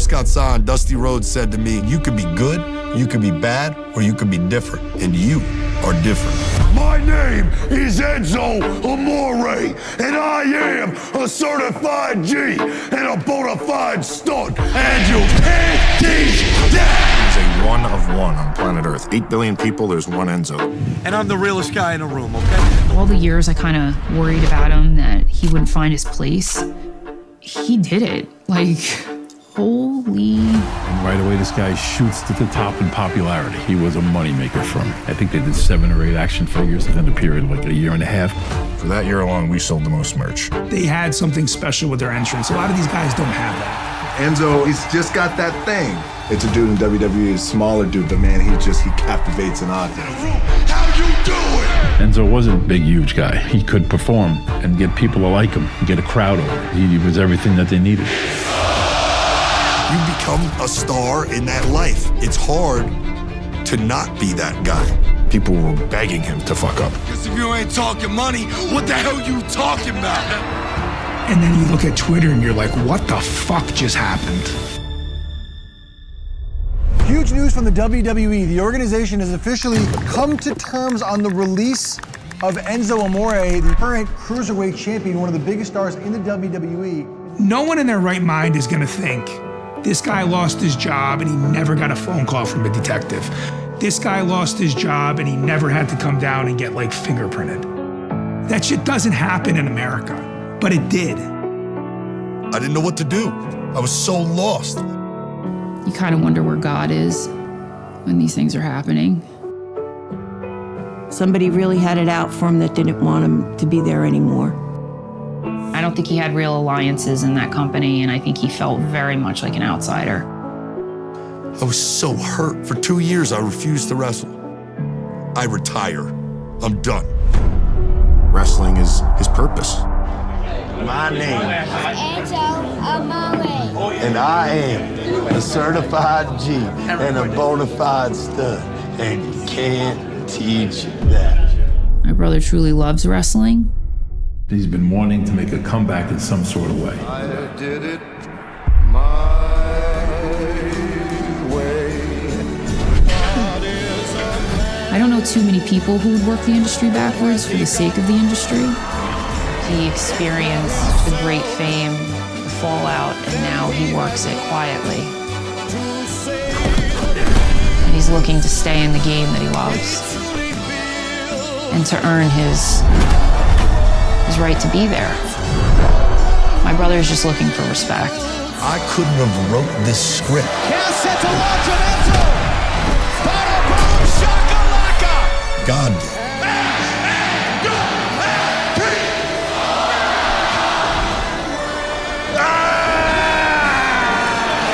first got signed, Dusty Rhodes said to me, you could be good, you could be bad, or you could be different. And you are different. My name is Enzo Amore, and I am a certified G and a bona fide stunt. And you can't teach that! He's a one of one on planet Earth. 8 billion people, there's one Enzo. And I'm the realest guy in the room, okay? All the years I kind of worried about him, that he wouldn't find his place. He did it. Like, holy. And right away, this guy shoots to the top in popularity. He was a moneymaker for him. I think they did 7 or 8 action figures within a period of like a year and a half. For that year alone, we sold the most merch. They had something special with their entrance. A lot of these guys don't have that. Enzo, he's just got that thing. It's a dude in WWE, a smaller dude, but man, he captivates an audience. How you doing? Enzo wasn't a big, huge guy. He could perform and get people to like him, get a crowd over. He was everything that they needed. You become a star in that life. It's hard to not be that guy. People were begging him to fuck up. Because if you ain't talking money, what the hell you talking about? And then you look at Twitter and you're like, what the fuck just happened? Huge news from the WWE. The organization has officially come to terms on the release of Enzo Amore, the current cruiserweight champion, one of the biggest stars in the WWE. No one in their right mind is gonna think, this guy lost his job and he never got a phone call from a detective. This guy lost his job and he never had to come down and get like fingerprinted. That shit doesn't happen in America, but it did. I didn't know what to do. I was so lost. You kind of wonder where God is when these things are happening. Somebody really had it out for him that didn't want him to be there anymore. I don't think he had real alliances in that company, and I think he felt very much like an outsider. I was so hurt. For 2 years, I refused to wrestle. I retire. I'm done. Wrestling is his purpose. My name Enzo Amore. and I am a certified G and a bona fide stud, and you can't teach that. My brother truly loves wrestling. He's been wanting to make a comeback in some sort of way. I did it my way. I don't know too many people who would work the industry backwards for the sake of the industry. He experienced the great fame, the fallout, and now he works it quietly. And he's looking to stay in the game that he loves and to earn his right to be there. My brother's just looking for respect. I couldn't have wrote this script. God did.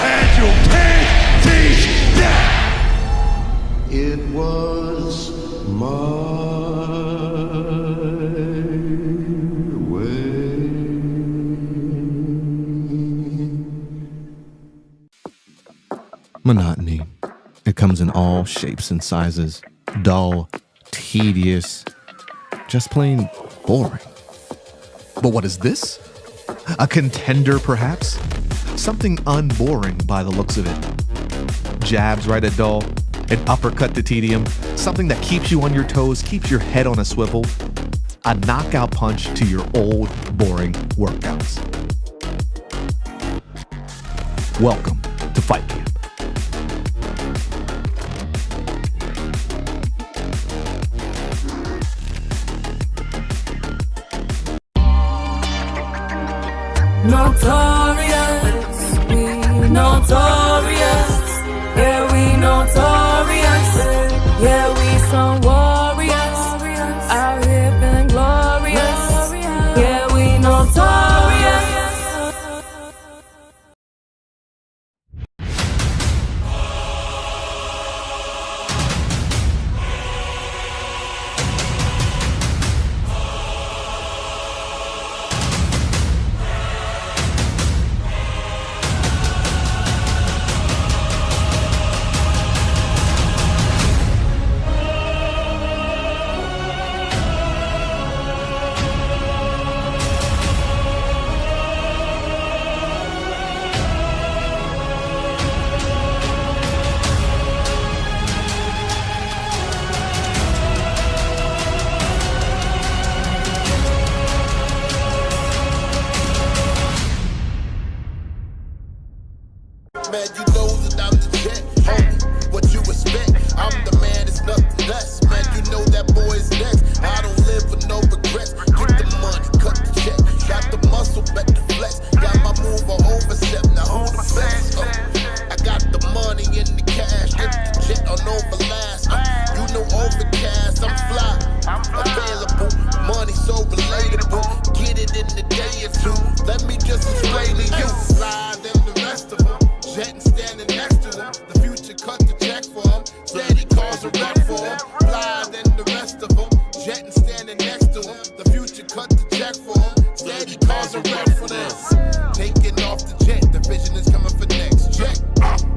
And you can't teach that. It was my monotony. It comes in all shapes and sizes. Dull, tedious, just plain boring. But what is this? A contender, perhaps? Something unboring by the looks of it. Jabs right at dull, an uppercut to tedium, something that keeps you on your toes, keeps your head on a swivel, a knockout punch to your old, boring workouts. Welcome to Fight Camp. Notorious, we notorious, yeah we notorious, yeah we some warriors, out here feeling glorious, yeah we notorious. Let me just explain to you. Slide and the rest of them. Jetting standing next to him. The future cut the check for him. Said he calls a rep for him. Fly than the rest of them. Jetting standing next to him. The future cut the check for him. Said he calls a rep for them. Taking off the jet. The vision is coming for next. Check.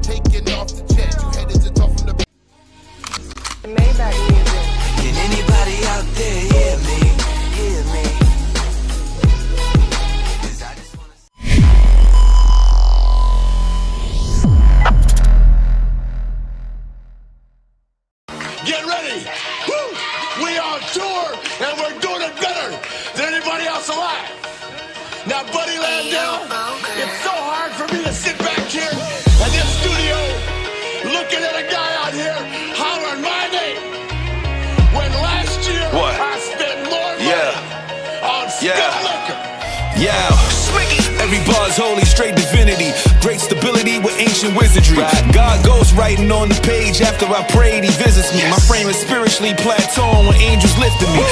Taking off the jet. You headed to talk from the Maybach music. Can anybody out there hear me? Hear me? Get ready! Woo! We are on tour, and we're doing it better than anybody else alive. Now, Buddy Landell, it's so hard for me to sit back here in this studio looking at a guy out here hollering my name when last year I spent more money on Spilt liquor. Every bar's holy, straight divinity. Great stability with ancient wizardry. God goes writing on the page after I prayed, he visits me. My frame is spiritually plateauing when angels lifted me.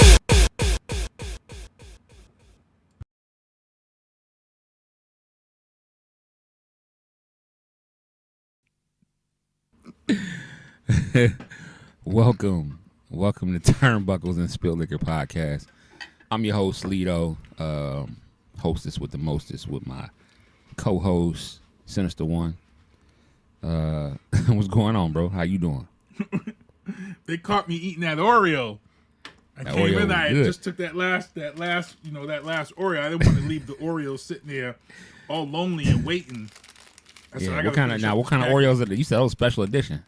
Welcome to Turnbuckles and Spilt Liquor Podcast. I'm your host, Lito, hostess with the mostest with my co-host, Sinista1. What's going on, bro? How you doing? They caught me eating that Oreo. I That came Oreo in, was I good. just took that last Oreo. I didn't want to leave the Oreo sitting there all lonely and waiting. I said, I what gotta kind of finish up Oreos are they? You said special edition.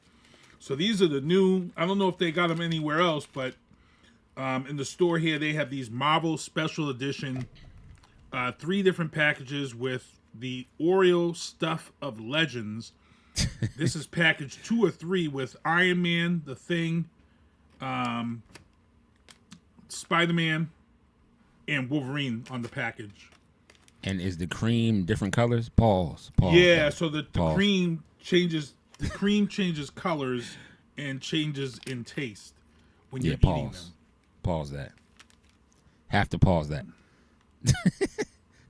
So these are the new. I don't know if they got them anywhere else, but in the store here they have these Marvel special edition, 3 different packages with the Oreo stuff of legends. This is package 2 or 3 with Iron Man, The Thing, Spider-Man, and Wolverine on the package. And is the cream different colors? Pause. Yeah, so the cream changes. The cream changes colors and changes in taste when you're eating them. Pause that. Have to pause that.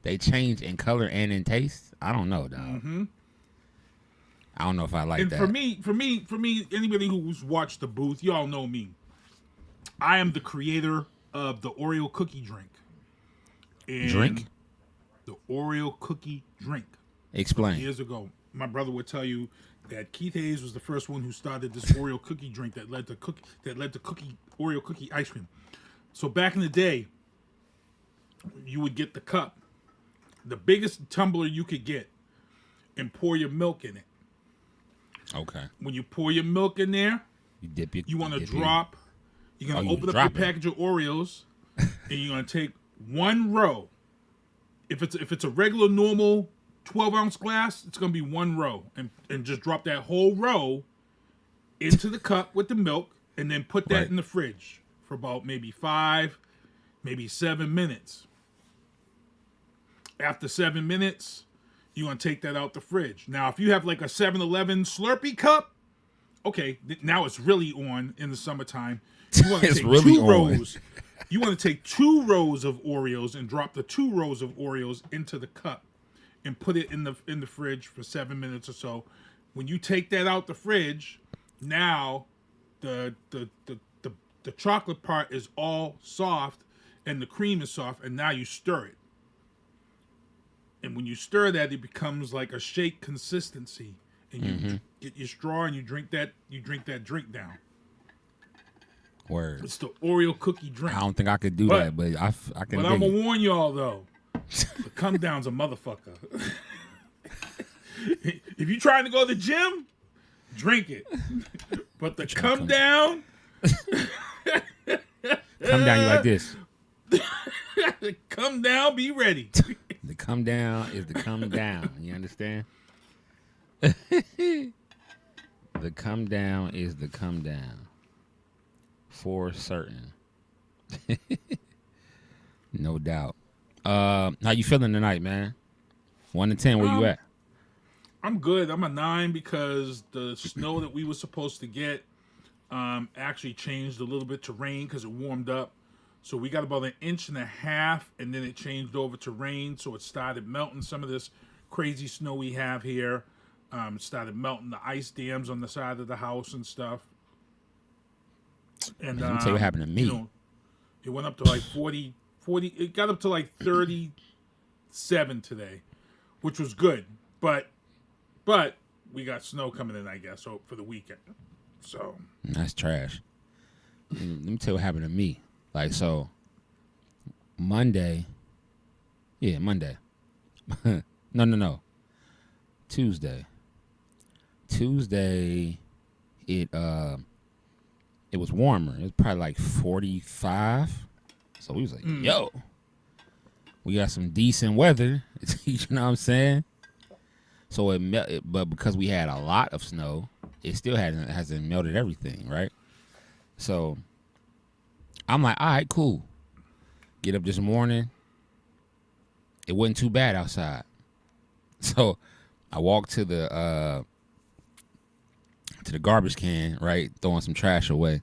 They change in color and in taste? I don't know, dog. Mm-hmm. I don't know if I like And that. for me, anybody who's watched the booth, y'all know me. I am the creator of the Oreo cookie drink. And Drink? The Oreo cookie drink. Explain. Years ago, my brother would tell you that Keith Hayes was the first one who started this Oreo cookie drink that led to Oreo cookie ice cream. So back in the day, you would get the cup, the biggest tumbler you could get, and pour your milk in it. Okay. When you pour your milk in there, you dip it. You want to drop. You're gonna open up your package of Oreos, and you're gonna take 1 row. If it's a regular normal 12-ounce glass, it's gonna be 1 row, and just drop that whole row into the cup with the milk, and then put that in the fridge for about maybe 5, maybe 7 minutes. After 7 minutes, you're gonna take that out the fridge. Now, if you have like a 7-Eleven Slurpee cup, okay, now it's really on in the summertime. You want to take really 2 rows. You want to take 2 rows of Oreos and drop the 2 rows of Oreos into the cup and put it in the fridge for 7 minutes or so. When you take that out the fridge, now the chocolate part is all soft and the cream is soft, and now you stir it. And when you stir that, it becomes like a shake consistency. And you get your straw and you drink that drink down. Word. It's the Oreo cookie drink. I don't think I could do that, but I can. But I'm gonna warn y'all though, the come down's a motherfucker. If you're trying to go to the gym, drink it. But the come down, come down, you like this. The come down, be ready. The come down is the come down. You understand? The come down is the come down. For certain. No doubt. How you feeling tonight, man? 1 to 10, where you at? I'm good. I'm a 9 because the snow that we were supposed to get actually changed a little bit to rain because it warmed up. So we got about 1.5 inches, and then it changed over to rain. So it started melting some of this crazy snow we have here. It started melting the ice dams on the side of the house and stuff. And let me tell you what happened to me. It went up to like 40. It got up to like 37 today, which was good. But we got snow coming in, I guess, for the weekend. So that's trash. Let me tell you what happened to me. Like, so Monday. No. Tuesday, it was warmer. It was probably like 45. So we was like, yo, we got some decent weather. You know what I'm saying? So but because we had a lot of snow, it still hasn't melted everything, right? So I'm like, all right, cool. Get up this morning. It wasn't too bad outside. So I walked to the garbage can, right, throwing some trash away.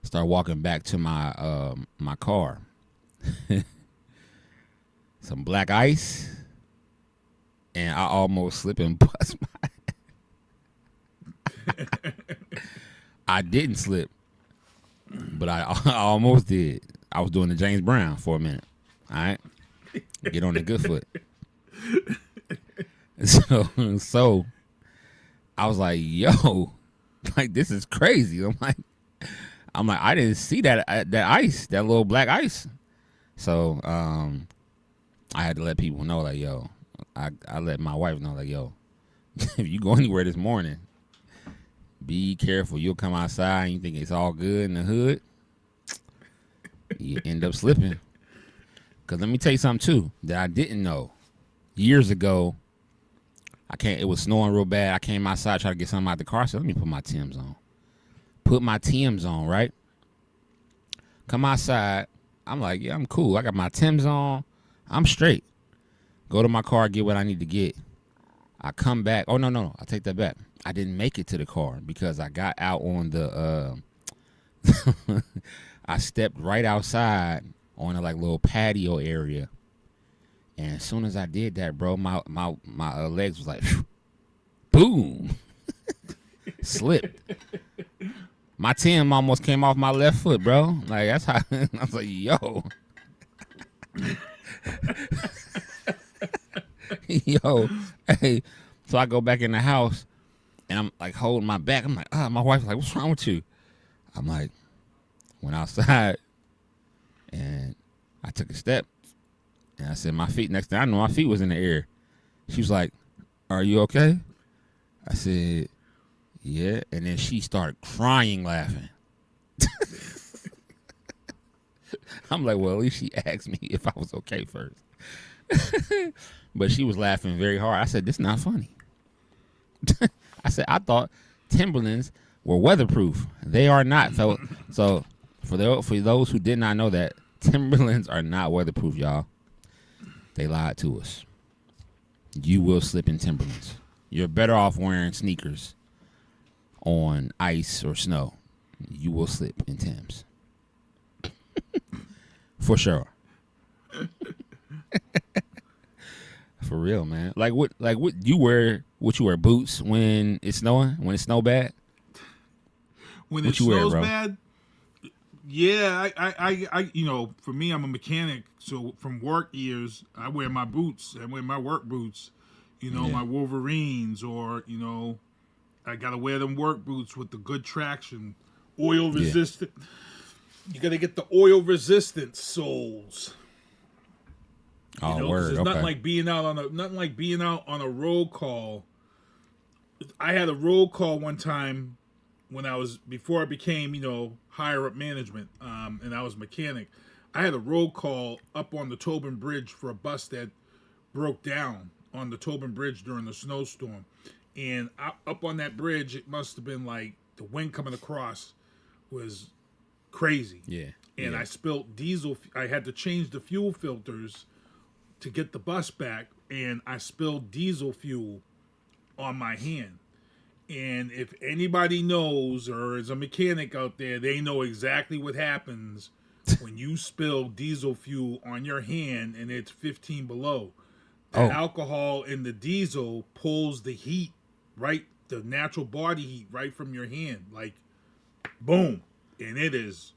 Start walking back to my my car. Some black ice, and I almost slip and bust my. I didn't slip, but I almost did. I was doing the James Brown for a minute. All right, get on the good foot. So I was like, yo, like, this is crazy. I'm like, I didn't see that ice, that little black ice. So I had to let people know, like, yo, I let my wife know, like, yo, if you go anywhere this morning, be careful. You'll come outside and you think it's all good in the hood. You end up slipping. Because let me tell you something, too, that I didn't know. Years ago, it was snowing real bad. I came outside, tried to get something out the car. I said, let me put my Timbs on. Put my Timbs on, right? Come outside. I'm like, yeah, I'm cool. I got my Timbs on. I'm straight. Go to my car, get what I need to get. I come back. Oh, no. I take that back. I didn't make it to the car because I got out on the I stepped right outside on a like little patio area. And as soon as I did that, bro, my legs was like, boom, slipped. My Tim almost came off my left foot, bro. Like, that's how I was like, yo. Yo, hey. So I go back in the house and I'm like holding my back. I'm like, my wife's like, what's wrong with you? I'm like, went outside and I took a step and I said, my feet, next thing I know, my feet was in the air. She was like, are you okay? I said, yeah. And then she started crying, laughing. I'm like, well, at least she asked me if I was okay first. But she was laughing very hard. I said, this is not funny. I said, I thought Timberlands were weatherproof. They are not. So for those who did not know that, Timberlands are not weatherproof, y'all. They lied to us. You will slip in Timberlands. You're better off wearing sneakers on ice or snow. You will slip in Timbs. For sure. For real, man. Like what you wear boots when it's snowing? When it's snow bad? When it snows bad? Yeah, I for me, I'm a mechanic, so from work years, I wear my boots. I wear my work boots, my Wolverines, or, I got to wear them work boots with the good traction, oil resistant. You got to get the oil resistant soles. Oh, word. It's nothing like being out on a roll call. I had a roll call one time before I became, higher up management, and I was a mechanic. I had a roll call up on the Tobin Bridge for a bus that broke down on the Tobin Bridge during the snowstorm. And up on that bridge, it must have been like the wind coming across was crazy. Yeah. And I spilt diesel. I had to change the fuel filters to get the bus back, and I spilled diesel fuel on my hand. And if anybody knows or is a mechanic out there, they know exactly what happens when you spill diesel fuel on your hand and it's 15 below, the alcohol in the diesel pulls the heat, right? The natural body heat right from your hand, like boom, and it is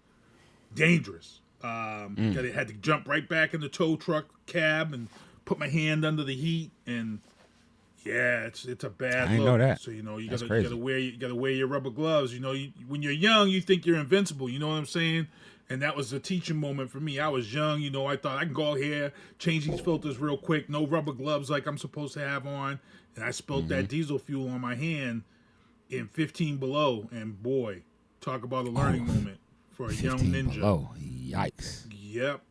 dangerous. I had to jump right back in the tow truck cab and put my hand under the heat, and yeah, it's a bad look. I didn't know that. So you That's gotta wear your rubber gloves. When you're young, you think you're invincible. You know what I'm saying? And that was a teaching moment for me. I was young, I thought I can go out here, change these filters real quick, no rubber gloves like I'm supposed to have on. And I spilled that diesel fuel on my hand in 15 below. And boy, talk about a learning moment for a young ninja. Below. Yikes. Yep.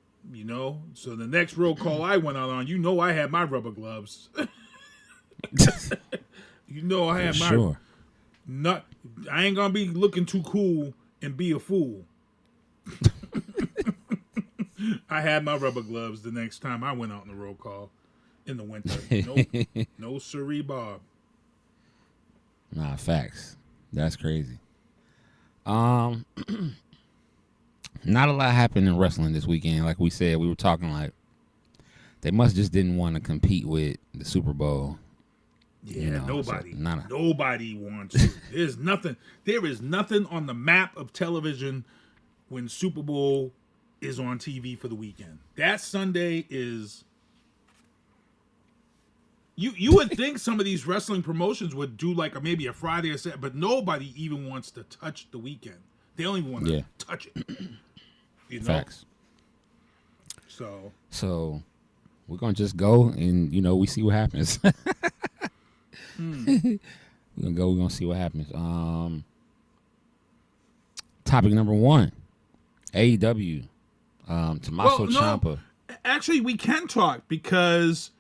So the next roll call I went out on, I had my rubber gloves. I had my. Sure. I ain't gonna be looking too cool and be a fool. I had my rubber gloves the next time I went out on the roll call in the winter. No siree, Bob. Nah, facts. That's crazy. Not a lot happened in wrestling this weekend. Like we said, we were talking like they must just didn't want to compete with the Super Bowl. Yeah, nobody wants to. There is nothing on the map of television when Super Bowl is on TV for the weekend. That Sunday is. You would think some of these wrestling promotions would do like maybe a Friday or Saturday, but nobody even wants to touch the weekend. They don't even want to touch it. Facts. So we're gonna just go and we see what happens. We're gonna see what happens. Topic number 1. AEW. Tommaso Ciampa. Actually, we can talk because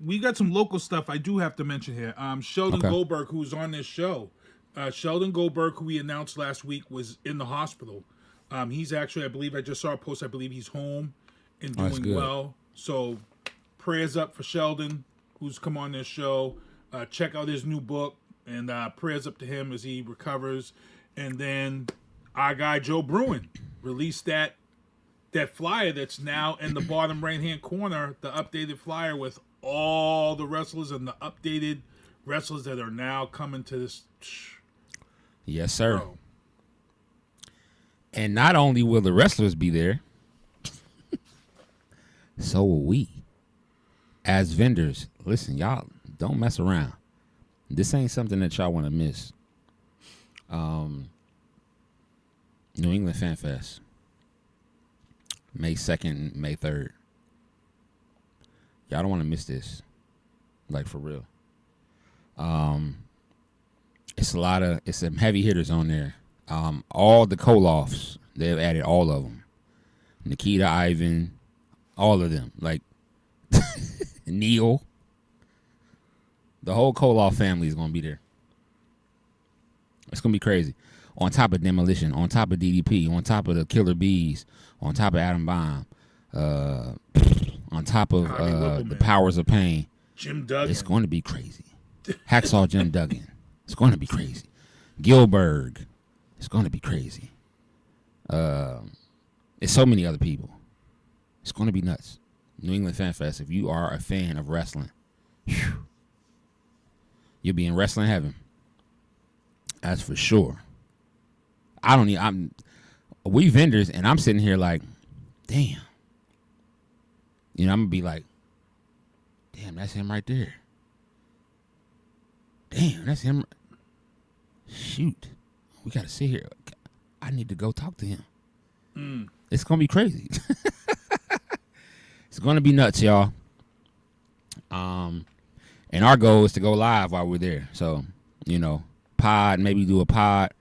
we got some local stuff I do have to mention here. Sheldon Goldberg, who's on this show. Sheldon Goldberg, who we announced last week, was in the hospital. He's actually, I believe, I just saw a post. I believe he's home and doing well. So prayers up for Sheldon, who's come on this show. Check out his new book, and prayers up to him as he recovers. And then our guy Joe Bruin released that flyer that's now in the bottom right-hand corner, the updated flyer with all the wrestlers and the updated wrestlers that are now coming to this. Yes, sir. Bro. And not only will the wrestlers be there, so will we. As vendors, listen, y'all, don't mess around. This ain't something that y'all want to miss. New England Fanfest. May 2nd, May 3rd. Y'all don't want to miss this. Like, for real. It's some heavy hitters on there. All the Kolofs, they've added all of them. Nikita, Ivan, all of them. Like, Neil. The whole Koloff family is going to be there. It's going to be crazy. On top of Demolition, on top of DDP, on top of the Killer Bees, on top of Adam Bomb, on top of the Powers of Pain. Jim Duggan. It's going to be crazy. Hacksaw Jim Duggan. It's going to be crazy. Gilbert. It's going to be crazy. It's so many other people. It's going to be nuts. New England Fan Fest, if you are a fan of wrestling, you'll be in wrestling heaven. That's for sure. We vendors, and I'm sitting here like, damn. I'm going to be like, damn, that's him right there. Damn, that's him. Shoot. We got to sit here. I need to go talk to him. It's going to be crazy. It's going to be nuts, y'all. And our goal is to go live while we're there. So, pod, maybe do a pod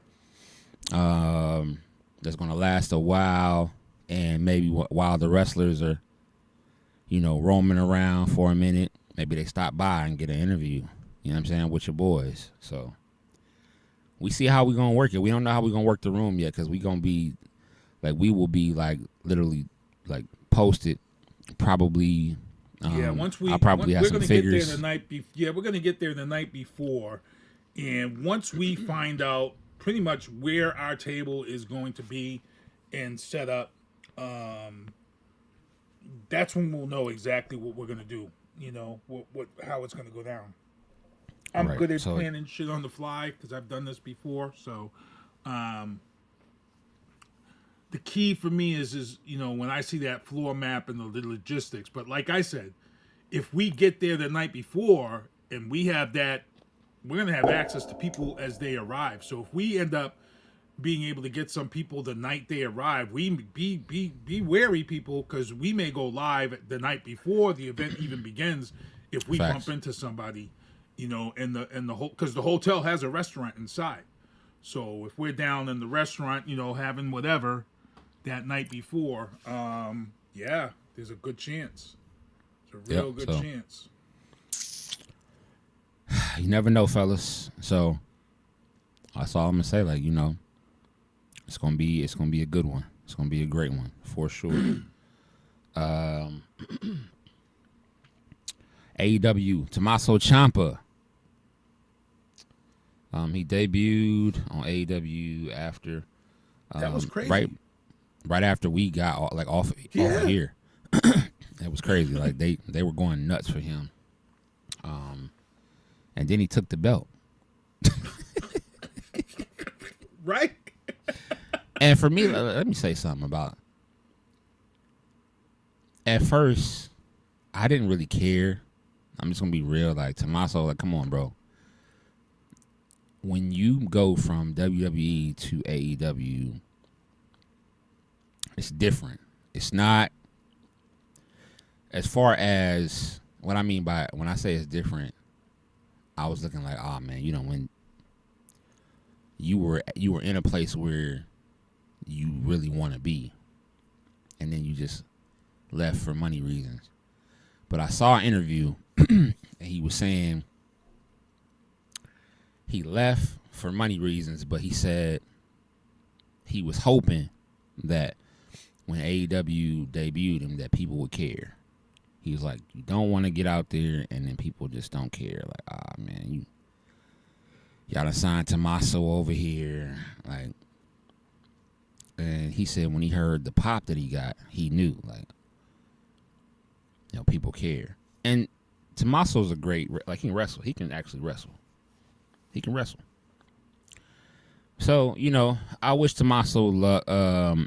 that's going to last a while, and maybe while the wrestlers are, roaming around for a minute, maybe they stop by and get an interview, you know what I'm saying, with your boys. So we see how we're going to work it. We don't know how we're going to work the room yet, because we will be literally like posted probably. I'll probably have some figures. We're going to get there the night before, and once we find out pretty much where our table is going to be and set up, That's when we'll know exactly what we're gonna do. You know, how it's gonna go down. I'm good at planning shit on the fly because I've done this before. So, the key for me is you know, when I see that floor map and the logistics. But like I said, if we get there the night before and we have that, we're gonna have access to people as they arrive. So if we end up being able to get some people the night they arrive, we be wary, people, because we may go live the night before the event even begins if we bump into somebody, you know, in the whole, because the hotel has a restaurant inside. So if we're down in the restaurant, you know, having whatever that night before, yeah, there's a good chance. It's a real good chance. You never know, fellas. So that's all I'm gonna say. Like, you know, it's gonna be a good one. It's gonna be a great one for sure. AEW, Tommaso Ciampa. He debuted on AEW after that was crazy. Right after we got off here. That was crazy. Like they were going nuts for him. And then he took the belt. Right? And for me, let me say something about. At first, I didn't really care. I'm just gonna be real. Like, Tommaso, like, come on, bro. When you go from WWE to AEW, it's different. It's not, as far as what I mean by when I say it's different, I was looking like, oh man, you know, when you were in a place where you really want to be, and then you just left for money reasons. But I saw an interview and he was saying he left for money reasons, but he said he was hoping that when AEW debuted him that people would care. He was like, you don't want to get out there and then people just don't care. Like, man, y'all done signed Tommaso over here. Like, and he said when he heard the pop that he got, he knew, like, you know, people care. And Tommaso's a great, like, he can wrestle. He can actually wrestle. He can wrestle. So, you know, I wish Tommaso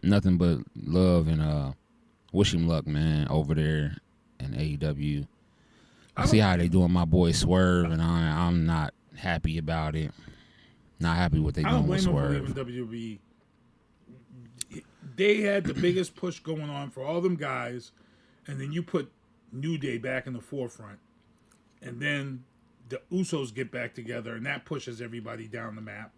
nothing but love and wish him luck, man, over there in AEW. I see how they doing my boy Swerve, and I'm not happy about it. Not happy what they doing with Swerve. I don't blame him for leaving WWE. They had the biggest push going on for all them guys, and then you put New Day back in the forefront, and then the Usos get back together, and that pushes everybody down the map.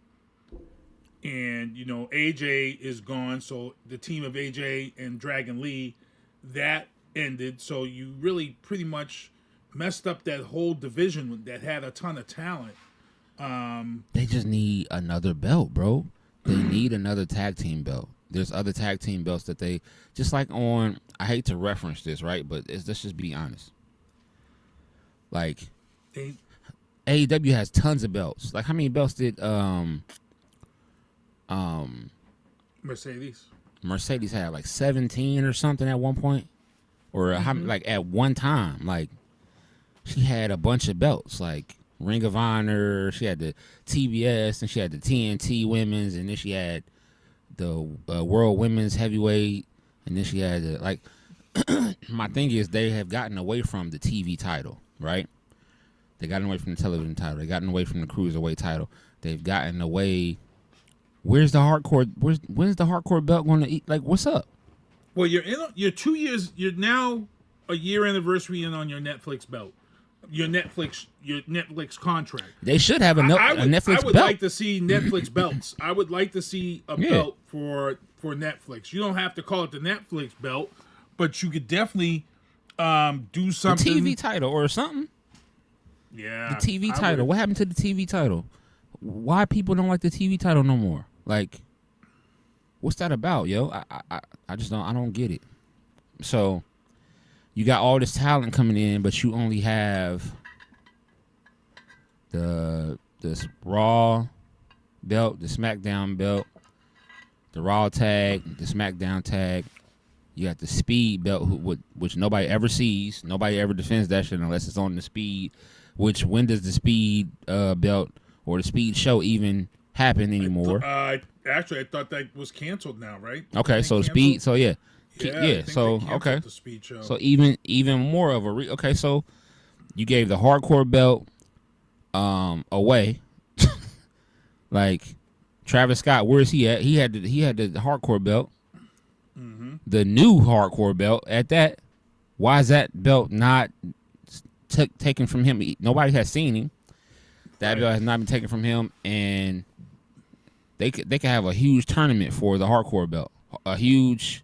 And, you know, AJ is gone, so the team of AJ and Dragon Lee, that ended. So you really pretty much messed up that whole division that had a ton of talent. They just need another belt, bro. They need another tag team belt. There's other tag team belts that they, just like on, I hate to reference this, right? But let's just be honest. Like, AEW has tons of belts. Like, how many belts did Mercedes had? Like 17 or something at one point? Or how, like, at one time, like, she had a bunch of belts, like Ring of Honor. She had the TBS, and she had the TNT Women's, and then she had the World Women's Heavyweight, and then she had the, like, my thing is they have gotten away from the TV title, right? They gotten away from the television title. They gotten away from the Cruiserweight title. They've gotten away. Where's the hardcore? When's the hardcore belt going to eat? Like, what's up? Well, you're 2 years. You're now a year anniversary in on your Netflix belt, your Netflix contract. They should have a Netflix belt. I would like to see Netflix belts. I would like to see a belt for Netflix. You don't have to call it the Netflix belt, but you could definitely do something. The TV title or something. Yeah, the TV title. What happened to the TV title? Why people don't like the TV title no more? Like, what's that about, yo? I just don't. I don't get it. So, you got all this talent coming in, but you only have this Raw belt, the SmackDown belt, the Raw tag, the SmackDown tag, You got the speed belt, which nobody ever sees. Nobody ever defends that shit unless it's on the speed. Which when does the speed belt or the speed show even happen anymore? Actually, I thought that was canceled now, right? Okay, so speed. So yeah. So okay. The speed show. So even more of a okay. So you gave the hardcore belt away. Like Travis Scott, where is he at? He had the hardcore belt. Mm-hmm. The new hardcore belt at that. Why is that belt not taken from him? Nobody has seen him. That belt has not been taken from him, and they could have a huge tournament for the hardcore belt, a huge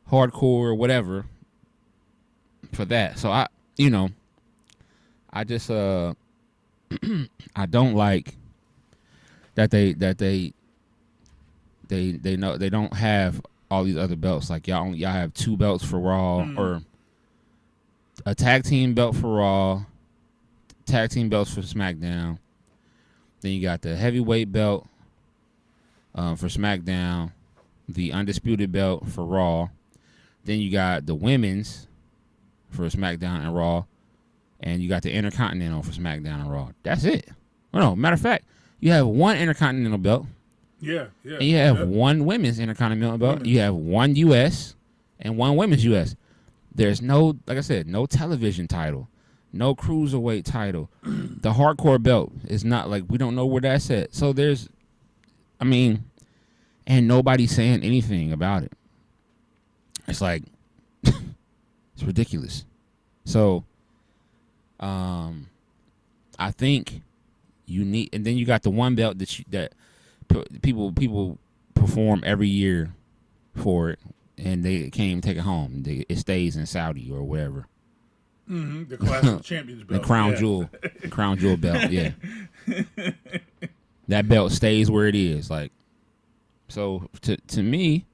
hardcore whatever for that. So I just I don't like that they know they don't have all these other belts. Like y'all have 2 belts for Raw or a tag team belt for Raw, tag team belts for SmackDown. Then you got the heavyweight belt for SmackDown, the undisputed belt for Raw. Then you got the women's for SmackDown and Raw, and you got the Intercontinental for SmackDown and Raw. That's it. Oh, no, matter of fact, you have 1 Intercontinental belt. Yeah. And you have 1 women's Intercontinental belt. You have 1 U.S. and 1 women's U.S. There's no, like I said, no television title, no cruiserweight title. The hardcore belt is not like, we don't know where that's at. So and nobody's saying anything about it. It's like, it's ridiculous. So, I think you need, and then you got the 1 belt that people perform every year for it, and they can't even take it home. It stays in Saudi or wherever. Mm-hmm. The Classic Champions belt. The crown jewel, the crown jewel belt. Yeah, that belt stays where it is. Like, so to me,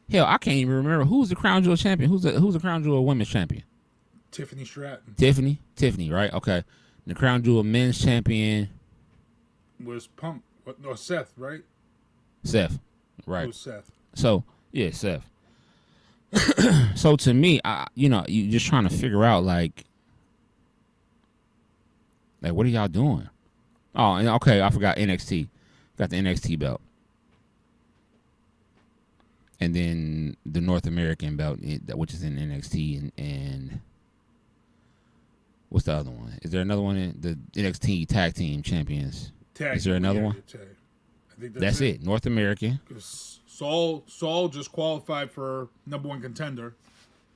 hell, I can't even remember who's the crown jewel champion. Who's the crown jewel women's champion? Tiffany Stratton. Tiffany, right? Okay. The crown jewel men's champion was Punk. No, Seth, right? Seth, right? It was Seth. So yeah, Seth. So to me, you're just trying to figure out like what are y'all doing? Oh, and okay, I forgot NXT. Got the NXT belt, and then the North American belt, which is in NXT, and what's the other one? Is there another one? In the NXT Tag Team Champions. Is there another one? I think that's it. North American. Saul just qualified for #1 contender,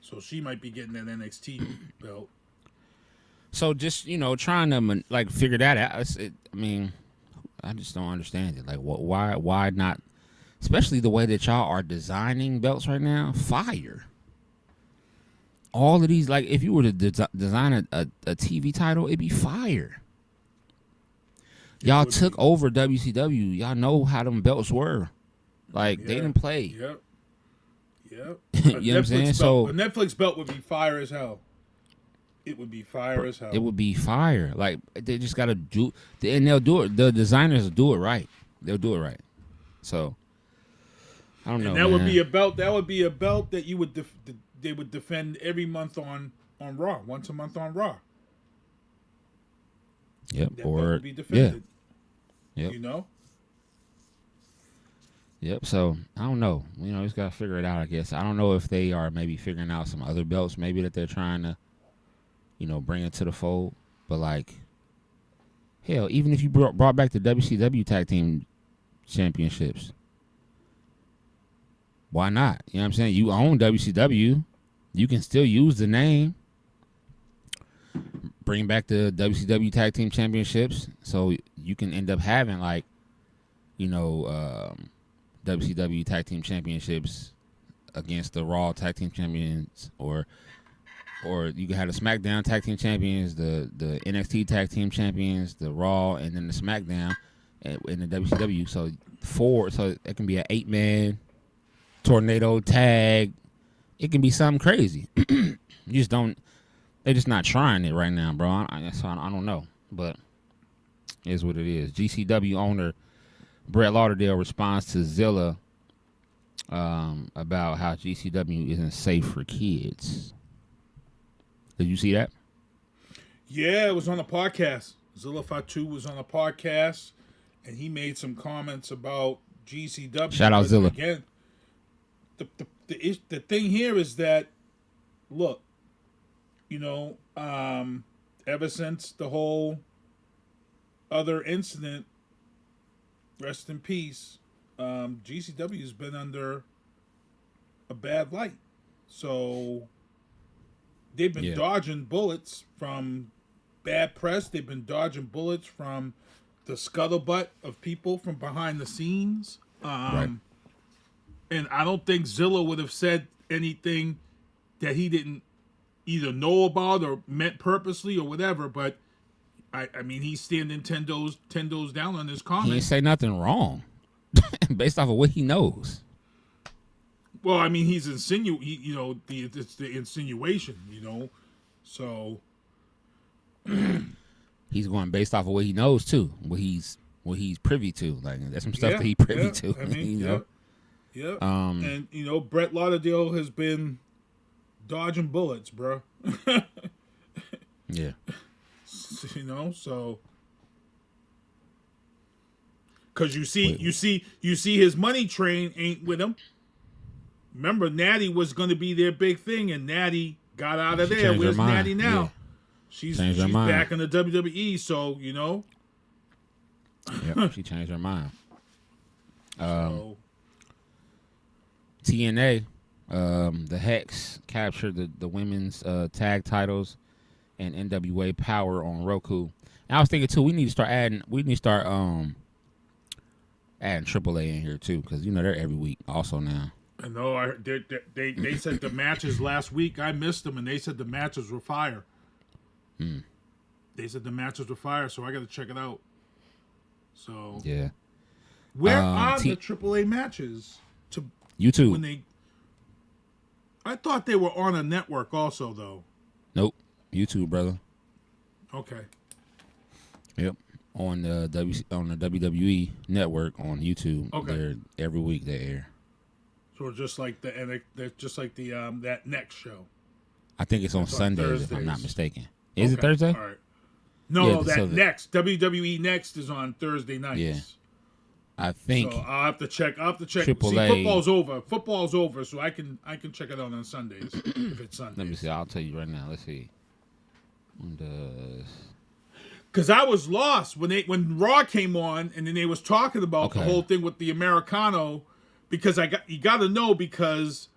so she might be getting that NXT belt. So just trying to like figure that out. I just don't understand it. Like, why not? Especially the way that y'all are designing belts right now. Fire. All of these, like, if you were to design a TV title, it'd be fire. Y'all took over WCW. Y'all know how them belts were. Like, they didn't play. Yep. You know what I'm saying? So a Netflix belt would be fire as hell. It would be fire as hell. It would be fire. Like, they just got to do, and they'll do it. The designers will do it right. They'll do it right. So, I don't know. And that would be a belt. That would be a belt that you would they would defend every month on Raw, once a month on Raw. Yep. That belt would be defended. Yep. You know? Yep. So, I don't know. Just got to figure it out, I guess. I don't know if they are maybe figuring out some other belts maybe that they're trying to, bring it to the fold. But, like, hell, even if you brought back the WCW Tag Team Championships, why not? You know what I'm saying? You own WCW. You can still use the name. Bring back the WCW Tag Team Championships, so you can end up having WCW Tag Team Championships against the Raw Tag Team Champions, or you can have the SmackDown Tag Team Champions, the NXT Tag Team Champions, the Raw, and then the SmackDown in the WCW. So it can be an 8-man tornado tag. It can be something crazy. You just don't. They're just not trying it right now, bro. I don't know, but it is what it is. GCW owner Brett Lauderdale responds to Zillow about how GCW isn't safe for kids. Did you see that? Yeah, it was on a podcast. Zillow Fatu was on a podcast, and he made some comments about GCW. Shout out Zillow. Again, the thing here is that, look, ever since the whole other incident, rest in peace, GCW has been under a bad light. So they've been dodging bullets from bad press. They've been dodging bullets from the scuttlebutt of people from behind the scenes. Right. And I don't think Zillow would have said anything that he didn't either know about or meant purposely or whatever. But I mean, he's standing 10 toes down on his comments. He didn't say nothing wrong based off of what he knows. Well, I mean, he's it's the insinuation, so he's going based off of what he knows too, what he's privy to. Like that's some stuff that he privy to. I mean, yeah. And Brett Lauderdale has been dodging bullets, bro. Yeah. So because you see his money train ain't with him. Remember, Natty was going to be their big thing, and Natty got out of there. Where's Natty now? Yeah. She's back in the WWE, so Yep, she changed her mind. TNA, the Hex captured the women's tag titles and NWA Powerrr on Roku. And I was thinking too, we need to start adding AAA in here too, because they're every week also now. I know. They said the matches last week. I missed them, and they said the matches were fire. They said the matches were fire, so I got to check it out. So yeah, where are the AAA matches? To YouTube. I thought they were on a network also, though. Nope, YouTube, brother. Okay. Yep, on the WWE network on YouTube. Okay. They're every week they air. So just like that next show. I think it's on Sundays, if I'm not mistaken. Is it Thursday? All right. No, that next WWE Next is on Thursday nights. Yeah. I think. So I'll have to check. AAA, See, football's over. Football's over, so I can check it out on Sundays if it's Sundays. Let me see. I'll tell you right now. Let's see. Because I was lost when Raw came on, and then they was talking about the whole thing with the Americano. Because you got to know, because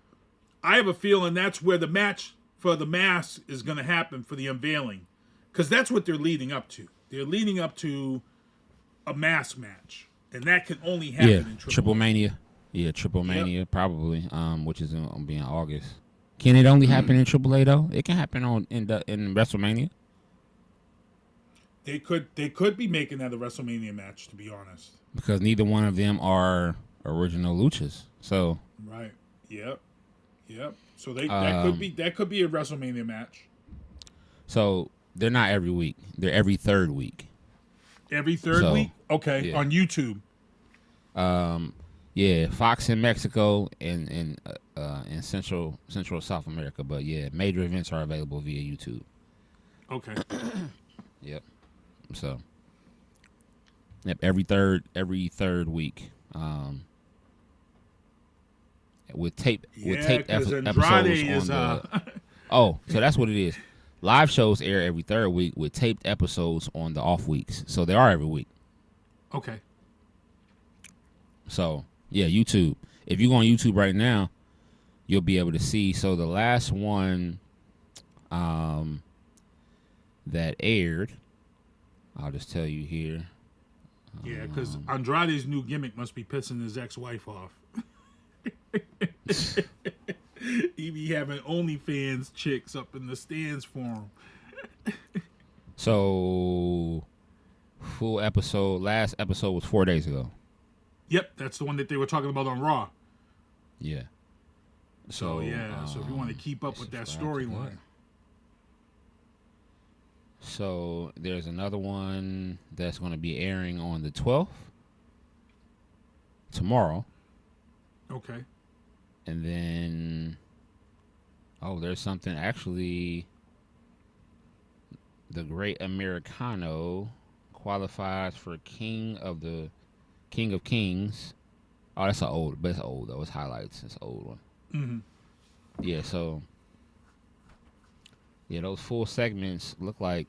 I have a feeling that's where the match for the mask is going to happen for the unveiling, because that's what they're leading up to. They're leading up to a mask match, and that can only happen in Triple Mania. Yeah, Triple Mania probably, which is going to be in August. Can it only happen in AAA though? It can happen in WrestleMania. They could be making that a WrestleMania match, to be honest, because neither one of them are original luchas. So right. Yep. So that could be a WrestleMania match. So they're not every week. They're every third week. Every third week? Okay. Yeah. On YouTube. Yeah, Fox in Mexico and in Central South America, but yeah, major events are available via YouTube. Okay. Yep. So every third week. With taped episodes on the so that's what it is. Live shows air every third week with taped episodes on the off weeks, so they are every week. Okay. So yeah, YouTube. If you go on YouTube right now, you'll be able to see. So the last one that aired, I'll just tell you here. Yeah, because Andrade's new gimmick must be pissing his ex-wife off. He be having OnlyFans chicks up in the stands for him. So, last episode was 4 days ago. Yep, that's the one that they were talking about on Raw. Yeah. So if you want to keep up with that storyline. So there's another one that's going to be airing on the 12th, tomorrow. Okay. And then, there's something actually. The Great Americano qualifies for King of Kings. Oh, that's old, but it's old though. It's highlights. It's an old one. Mm-hmm. Yeah. So, yeah, those full segments look like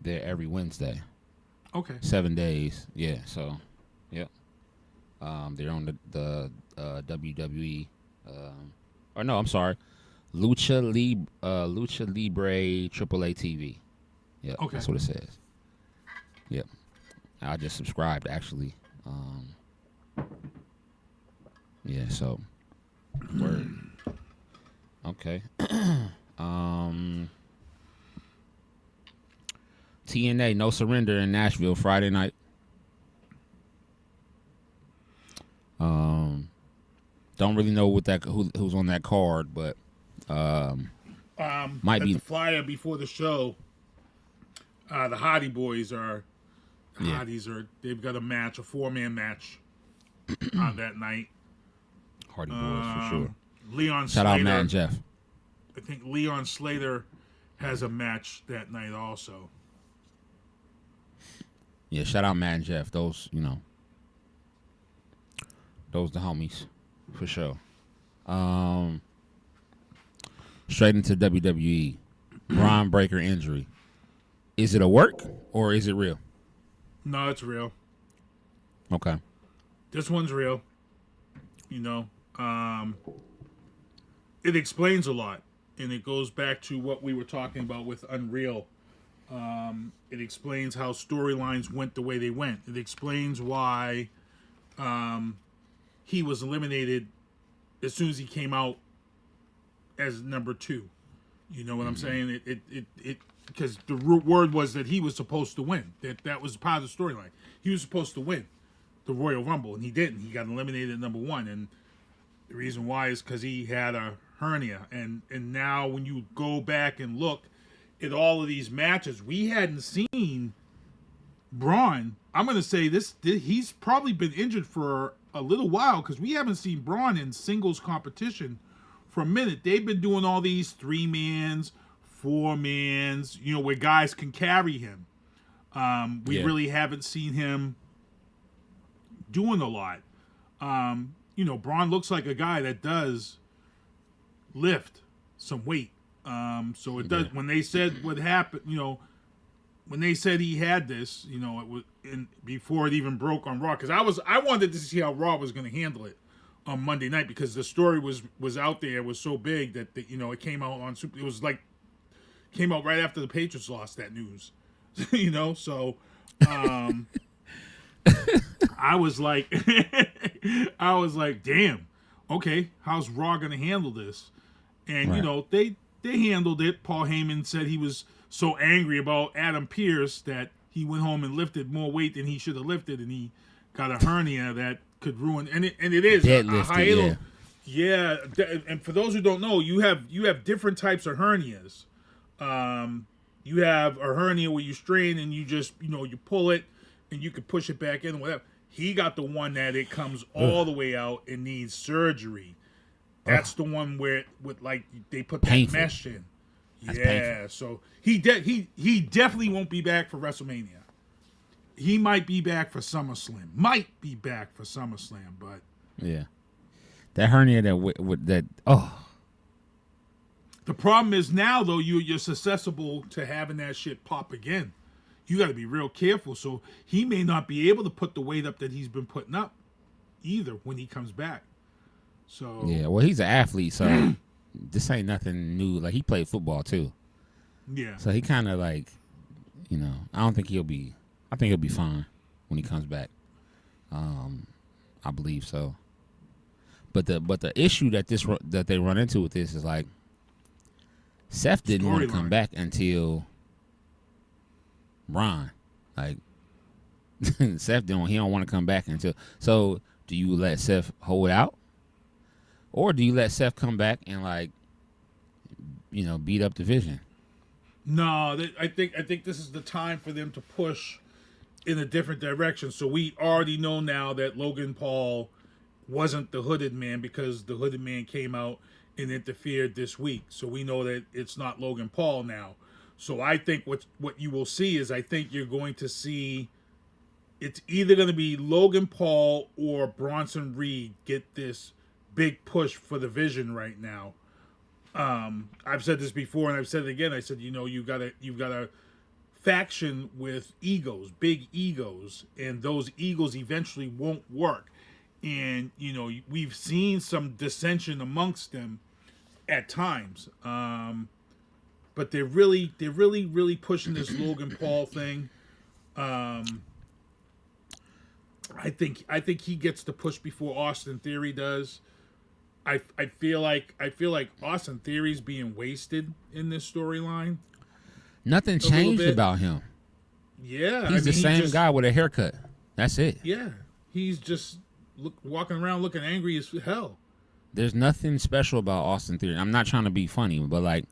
they're every Wednesday. Okay. 7 days. Yeah. So, yep. They're on the WWE. Or no, I'm sorry. Lucha Libre AAA TV. Yep, okay. That's what it says. Yep. I just subscribed actually. Yeah, so word. Okay. TNA No Surrender in Nashville Friday night. Don't really know what who's on that card, but might be the flyer before the show. The Hardy Boys they've got a match, a 4-man match on that night. Hardy Boys for sure. Leon Shout Slater, out Matt and Jeff. I think Leon Slater has a match that night also. Yeah, shout out Matt and Jeff. Those, those the homies for sure. Straight into WWE. Bron Breakker injury. Is it a work or is it real? No, it's real. Okay. This one's real. It explains a lot, and it goes back to what we were talking about with Unreal. It explains how storylines went the way they went. It explains why he was eliminated as soon as he came out as number 2. You know what I'm saying? It because the word was that he was supposed to win. That was part of the storyline. He was supposed to win the Royal Rumble, and he didn't. He got eliminated at number 1, and the reason why is because he had a hernia. And now when you go back and look at all of these matches, we hadn't seen Bron. I'm going to say he's probably been injured for a little while because we haven't seen Bron in singles competition for a minute. They've been doing all these 3-mans, 4-mans, where guys can carry him. We really haven't seen him doing a lot. Bron looks like a guy that does lift some weight. So it does. When they said what happened, when they said he had this, it was before it even broke on Raw, because I wanted to see how Raw was going to handle it on Monday night, because the story was out there, was so big that it came out on Super. It was like came out right after the Patriots lost that news, So I was like, damn, okay, how's Raw going to handle this? And right. They handled it. Paul Heyman said he was so angry about Adam Pearce that he went home and lifted more weight than he should have lifted, and he got a hernia that could ruin. And it is a hiatal. Yeah. And for those who don't know, you have different types of hernias. You have a hernia where you strain and you just you pull it and you can push it back in, whatever. He got the one that it comes all the way out and needs surgery. That's the one where they put that mesh in. That's yeah, painful. So he definitely won't be back for WrestleMania. He might be back for SummerSlam. But yeah, that hernia that. The problem is now though you're susceptible to having that shit pop again. You got to be real careful. So he may not be able to put the weight up that he's been putting up either when he comes back. So yeah, well, he's an athlete, so this ain't nothing new. Like, he played football too. Yeah. So he kind of I think he'll be fine when he comes back. I believe so. But the issue that they run into with this is Seth didn't want to come back until Bron. Seth he don't want to come back until. So do you let Seth hold out? Or do you let Seth come back and beat up the Vision? No, I think this is the time for them to push in a different direction. So we already know now that Logan Paul wasn't the hooded man, because the hooded man came out and interfered this week. So we know that it's not Logan Paul now. So I think what you will see is, I think you're going to see, it's either going to be Logan Paul or Bronson Reed get this big push for the Vision right now. I've said this before and I've said it again. I said, you've got a faction with egos, big egos, and those egos eventually won't work. And we've seen some dissension amongst them at times. But they're really pushing this Logan Paul thing. I think he gets the push before Austin Theory does. I feel like Austin Theory's being wasted in this storyline. Nothing changed about him. Yeah, he's the same guy with a haircut. That's it. Yeah, he's just walking around looking angry as hell. There's nothing special about Austin Theory. I'm not trying to be funny, but like,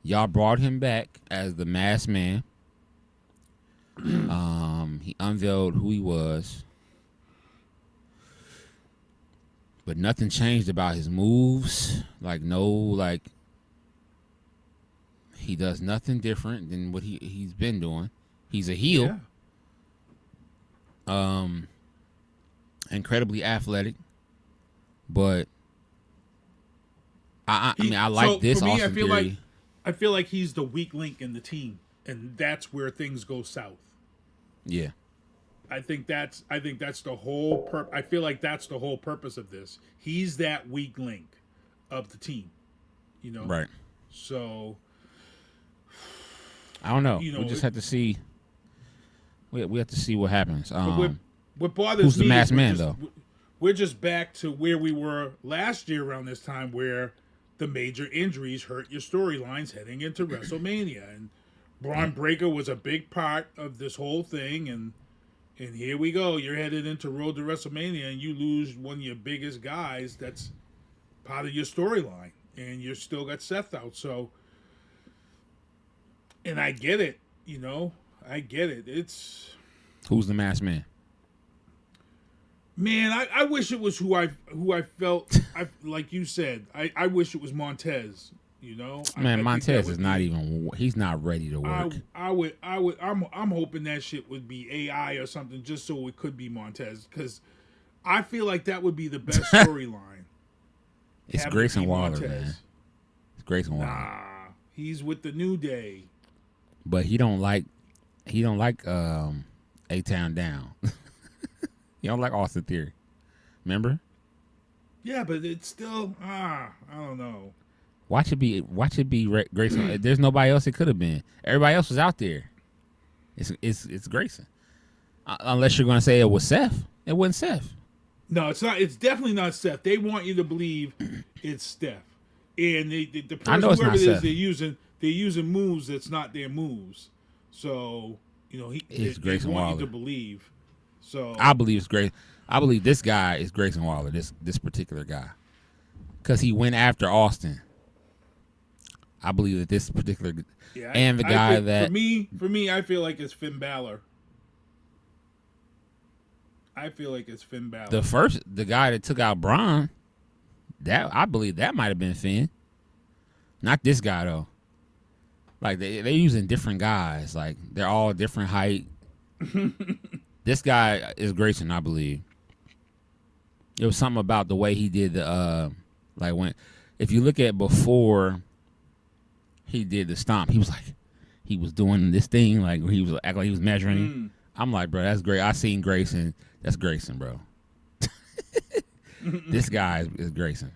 y'all brought him back as the masked man. He unveiled who he was, but nothing changed about his moves. He does nothing different than what he's been doing. He's a heel. Yeah. Incredibly athletic, but I like this. For me, Austin I feel like he's the weak link in the team, and that's where things go south. Yeah. I think that's the whole I feel like that's the whole purpose of this. He's that weak link of the team. Right. So I don't know. We just have to see. We have to see what happens. What bothers who's me the masked man, just, though? We're just back to where we were last year around this time, where the major injuries hurt your storylines heading into WrestleMania, and Braun Breaker was a big part of this whole thing, and here we go. You're headed into Road to WrestleMania, and you lose one of your biggest guys that's part of your storyline, and you still got Seth out. So, and I get it, I get it. It's who's the masked man? Man, I wish it was who I felt. Like you said, I wish it was Montez. Man, Montez is not even. He's not ready to work. I'm hoping that shit would be AI or something, just so it could be Montez, because I feel like that would be the best storyline. It's Grayson Waller, man. It's Grayson Waller. Nah, he's with the New Day. But he don't like A-Town Down. You don't like Austin Theory, remember? Yeah, but it's still I don't know. Watch it be Grayson. There's nobody else it could have been. Everybody else was out there. It's Grayson. Unless you're gonna say it was Seth. It wasn't Seth. No, it's not. It's definitely not Seth. They want you to believe it's Steph, and the person, whoever it is, they're using moves that's not their moves. So they want Waller. you to believe. So I believe it's great. I believe this guy is Grayson Waller. This particular guy, because he went after Austin. I believe that this particular and the guy that for me, I feel like it's Finn Balor. The guy that took out Bron. That I believe that might have been Finn. Not this guy though. Like they're using different guys. Like they're all different height. This guy is Grayson, I believe. It was something about the way he did the if you look at before he did the stomp, he was doing this thing like he was acting like he was measuring. I'm like, bro, that's great. I seen Grayson. That's Grayson, bro. This guy is Grayson.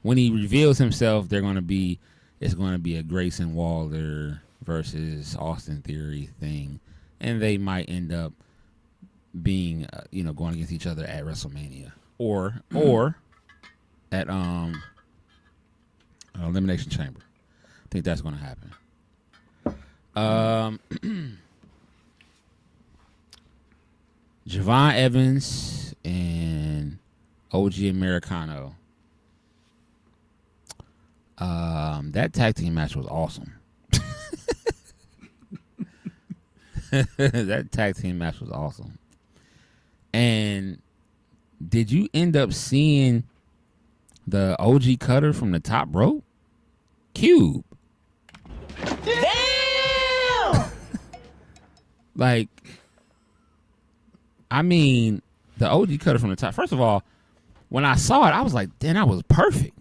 When he reveals himself, it's going to be a Grayson Waller versus Austin Theory thing, and they might end up being going against each other at WrestleMania or at Elimination Chamber. I think that's going to happen. Javon Evans and OG Americano. That tag team match was awesome. That tag team match was awesome. And did you end up seeing the OG cutter from the top rope? Cube. Damn! Like, I mean, the OG cutter from the top. First of all, when I saw it, I was like, damn, that was perfect.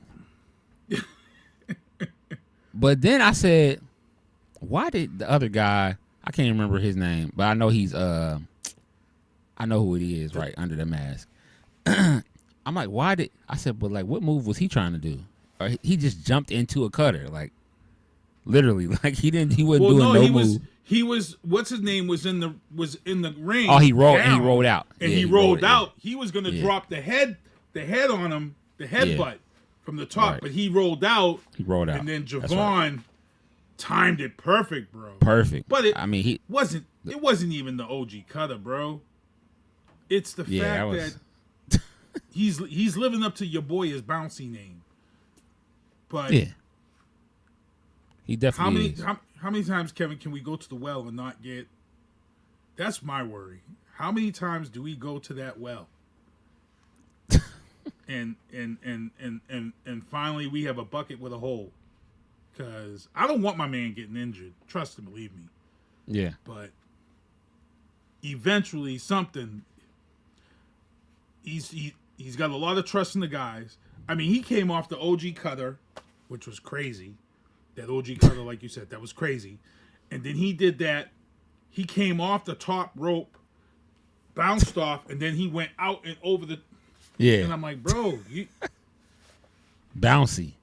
But then I said, why did the other guy, I can't remember his name, but I know he's, I know who it is right under the mask. I'm like, I said, but like, what move was he trying to do? Or he just jumped into a cutter, like, literally, like he wasn't doing no move. He was what's his name was in the ring. Oh, he rolled out. And he rolled out. He was gonna drop the head on him, the headbutt from the top, but he rolled out. And then Javon timed it perfect, bro. Perfect. But it it wasn't even the OG cutter, bro. It's the fact that he's living up to your boy his bouncy name. But he definitely is. How many times, Kevin, can we go to the well and not get? That's my worry. How many times do we go to that well? and finally we have a bucket with a hole. Because I don't want my man getting injured. Trust and believe me. Yeah. But eventually something. He's got a lot of trust in the guys. I mean, he came off the OG cutter, which was crazy. That OG cutter, like you said, that was crazy. And then he did that. He came off the top rope, bounced off, and then he went out and over the. Yeah. And I'm like, bro, you. Bouncy.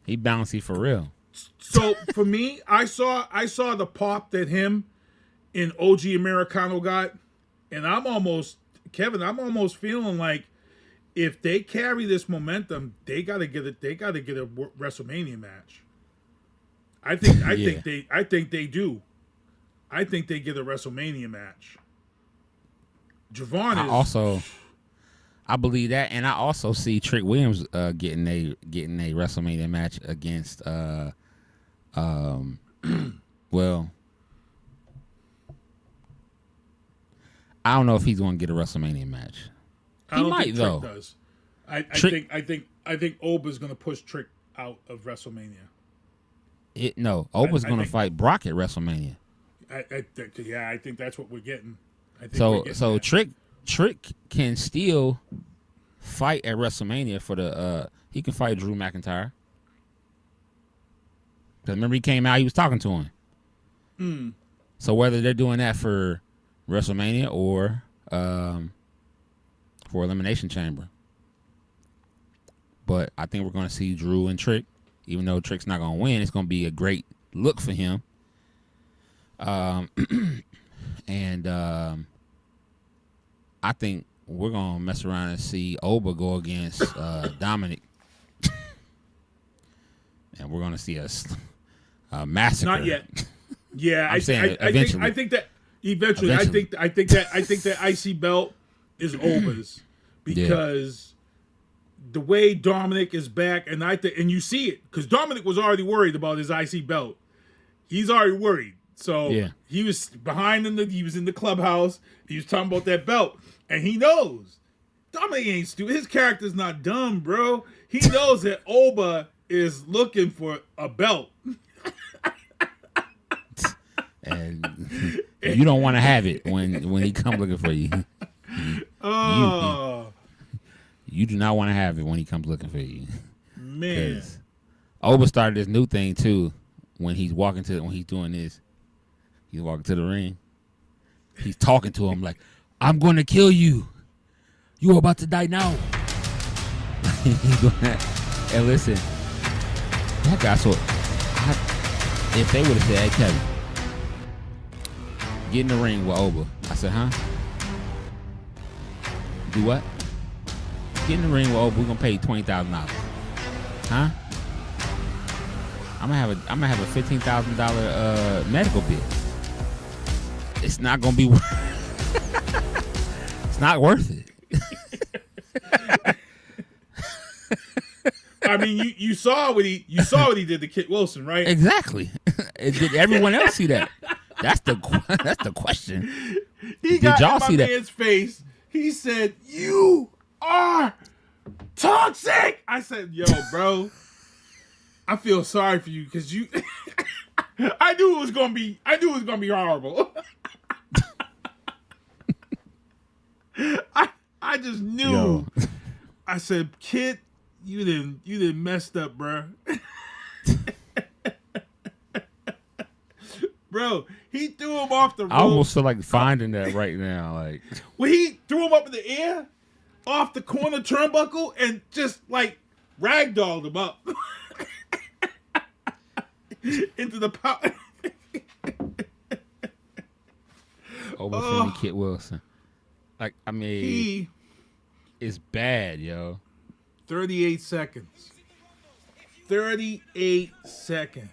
He bouncy for real. So for me, I saw the pop that him and OG Americano got, and I'm almost feeling like if they carry this momentum, they gotta get a WrestleMania match. I think they do. I think they get a WrestleMania match. Javon is I believe that, and I also see Trick Williams getting a WrestleMania match against well, I don't know if he's going to get a WrestleMania match. He might though. Trick does. I think Oba's going to push Trick out of WrestleMania. Oba's going to fight Brock at WrestleMania. I think that's what we're getting. So Trick can still fight at WrestleMania for the he can fight Drew McIntyre. Because remember he came out, he was talking to him. So whether they're doing that for WrestleMania or for Elimination Chamber. But I think we're going to see Drew and Trick. Even though Trick's not going to win, it's going to be a great look for him. And I think we're going to mess around and see Oba go against Dominic. And we're going to see a massacre. Not yet. Yeah, I think that eventually. I think that IC belt is Oba's because the way Dominic is back, and and you see it because Dominic was already worried about his IC belt. He's already worried. So he was behind he was in the clubhouse. He was talking about that belt, and he knows Dominic ain't stupid. His character's not dumb, bro. He knows that Oba is looking for a belt. And you don't want to have it when he comes looking for you. You do not want to have it when he comes looking for you. Man. Oba started this new thing too. When he's doing this, he's walking to the ring. He's talking to him like, "I'm going to kill you. You're about to die now." He's doing that. And listen, that guy. If they would have said, "Hey, Kevin, get in the ring with Oba," I said, "Huh? Do what? Get in the ring with Oba. We're gonna pay you $20,000. Huh? I'm gonna have a $15,000 medical bill. It's not gonna be it's not worth it." I mean, you saw what he did to Kit Wilson, right? Exactly. Did everyone else see that? That's the question. Did y'all see that? Man's face. He said, "You are toxic." I said, "Yo, bro, I feel sorry for you because you." I knew it was gonna be horrible. I just knew. Yo. I said, "Kid, you didn't messed up, bro." Bro, he threw him off the rope. I almost feel like finding that right now. Like when he threw him up in the air, off the corner turnbuckle, and just like ragdolled him up into the power. Obafemi Kit Wilson. Like, I mean, it's bad, yo. 38 seconds. 38 seconds.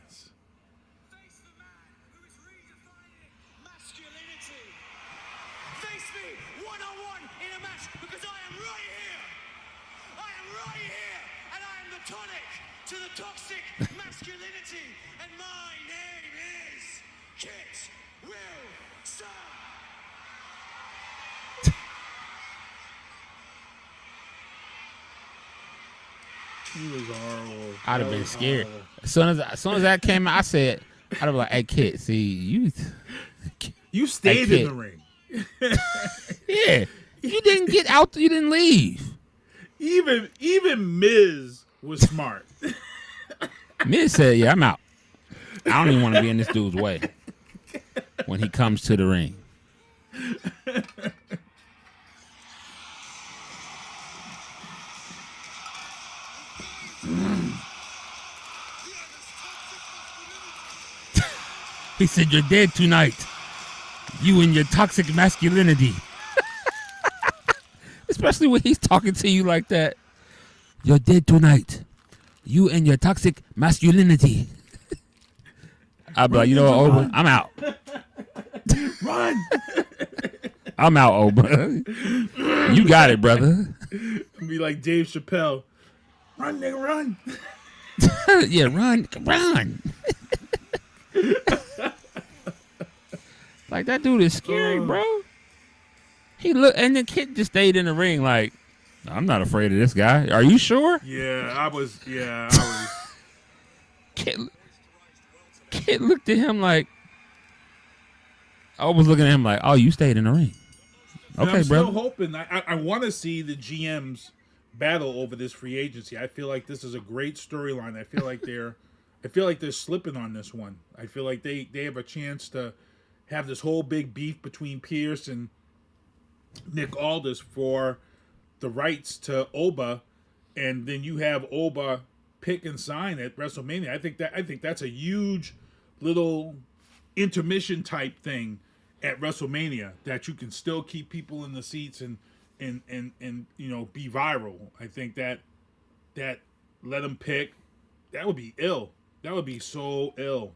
To the toxic masculinity, and my name is Kit Wilson. He was horrible. I'd have been scared. As soon as that came out, I said, I'd have been like, "Hey, Kit, see you stayed hey, in the ring." Yeah, you didn't get out. You didn't leave. Even Miz was smart. Miz said, "Yeah, I'm out. I don't even want to be in this dude's way when he comes to the ring." He said, "You're dead tonight. You and your toxic masculinity." Especially when he's talking to you like that. "You're dead tonight. You and your toxic masculinity." I'd be like, "You know what, Oba? I'm out. Run. I'm out, Oba. You got it, brother." Be like Dave Chappelle. Run, nigga, run. Yeah, run. Like, that dude is scary, bro. He looked, and the kid just stayed in the ring like, "I'm not afraid of this guy. Are you sure?" Yeah, I was. Kid looked at him like, I was looking at him like, "Oh, you stayed in the ring. Okay, I'm still bro." hoping. I want to see the GMs battle over this free agency. I feel like this is a great storyline. I feel like they're slipping on this one. I feel like they have a chance to have this whole big beef between Pierce and Nick Aldis for the rights to Oba, and then you have Oba pick and sign at WrestleMania. I think that's a huge little intermission type thing at WrestleMania that you can still keep people in the seats and you know, be viral. I think that let them pick. That would be ill. That would be so ill.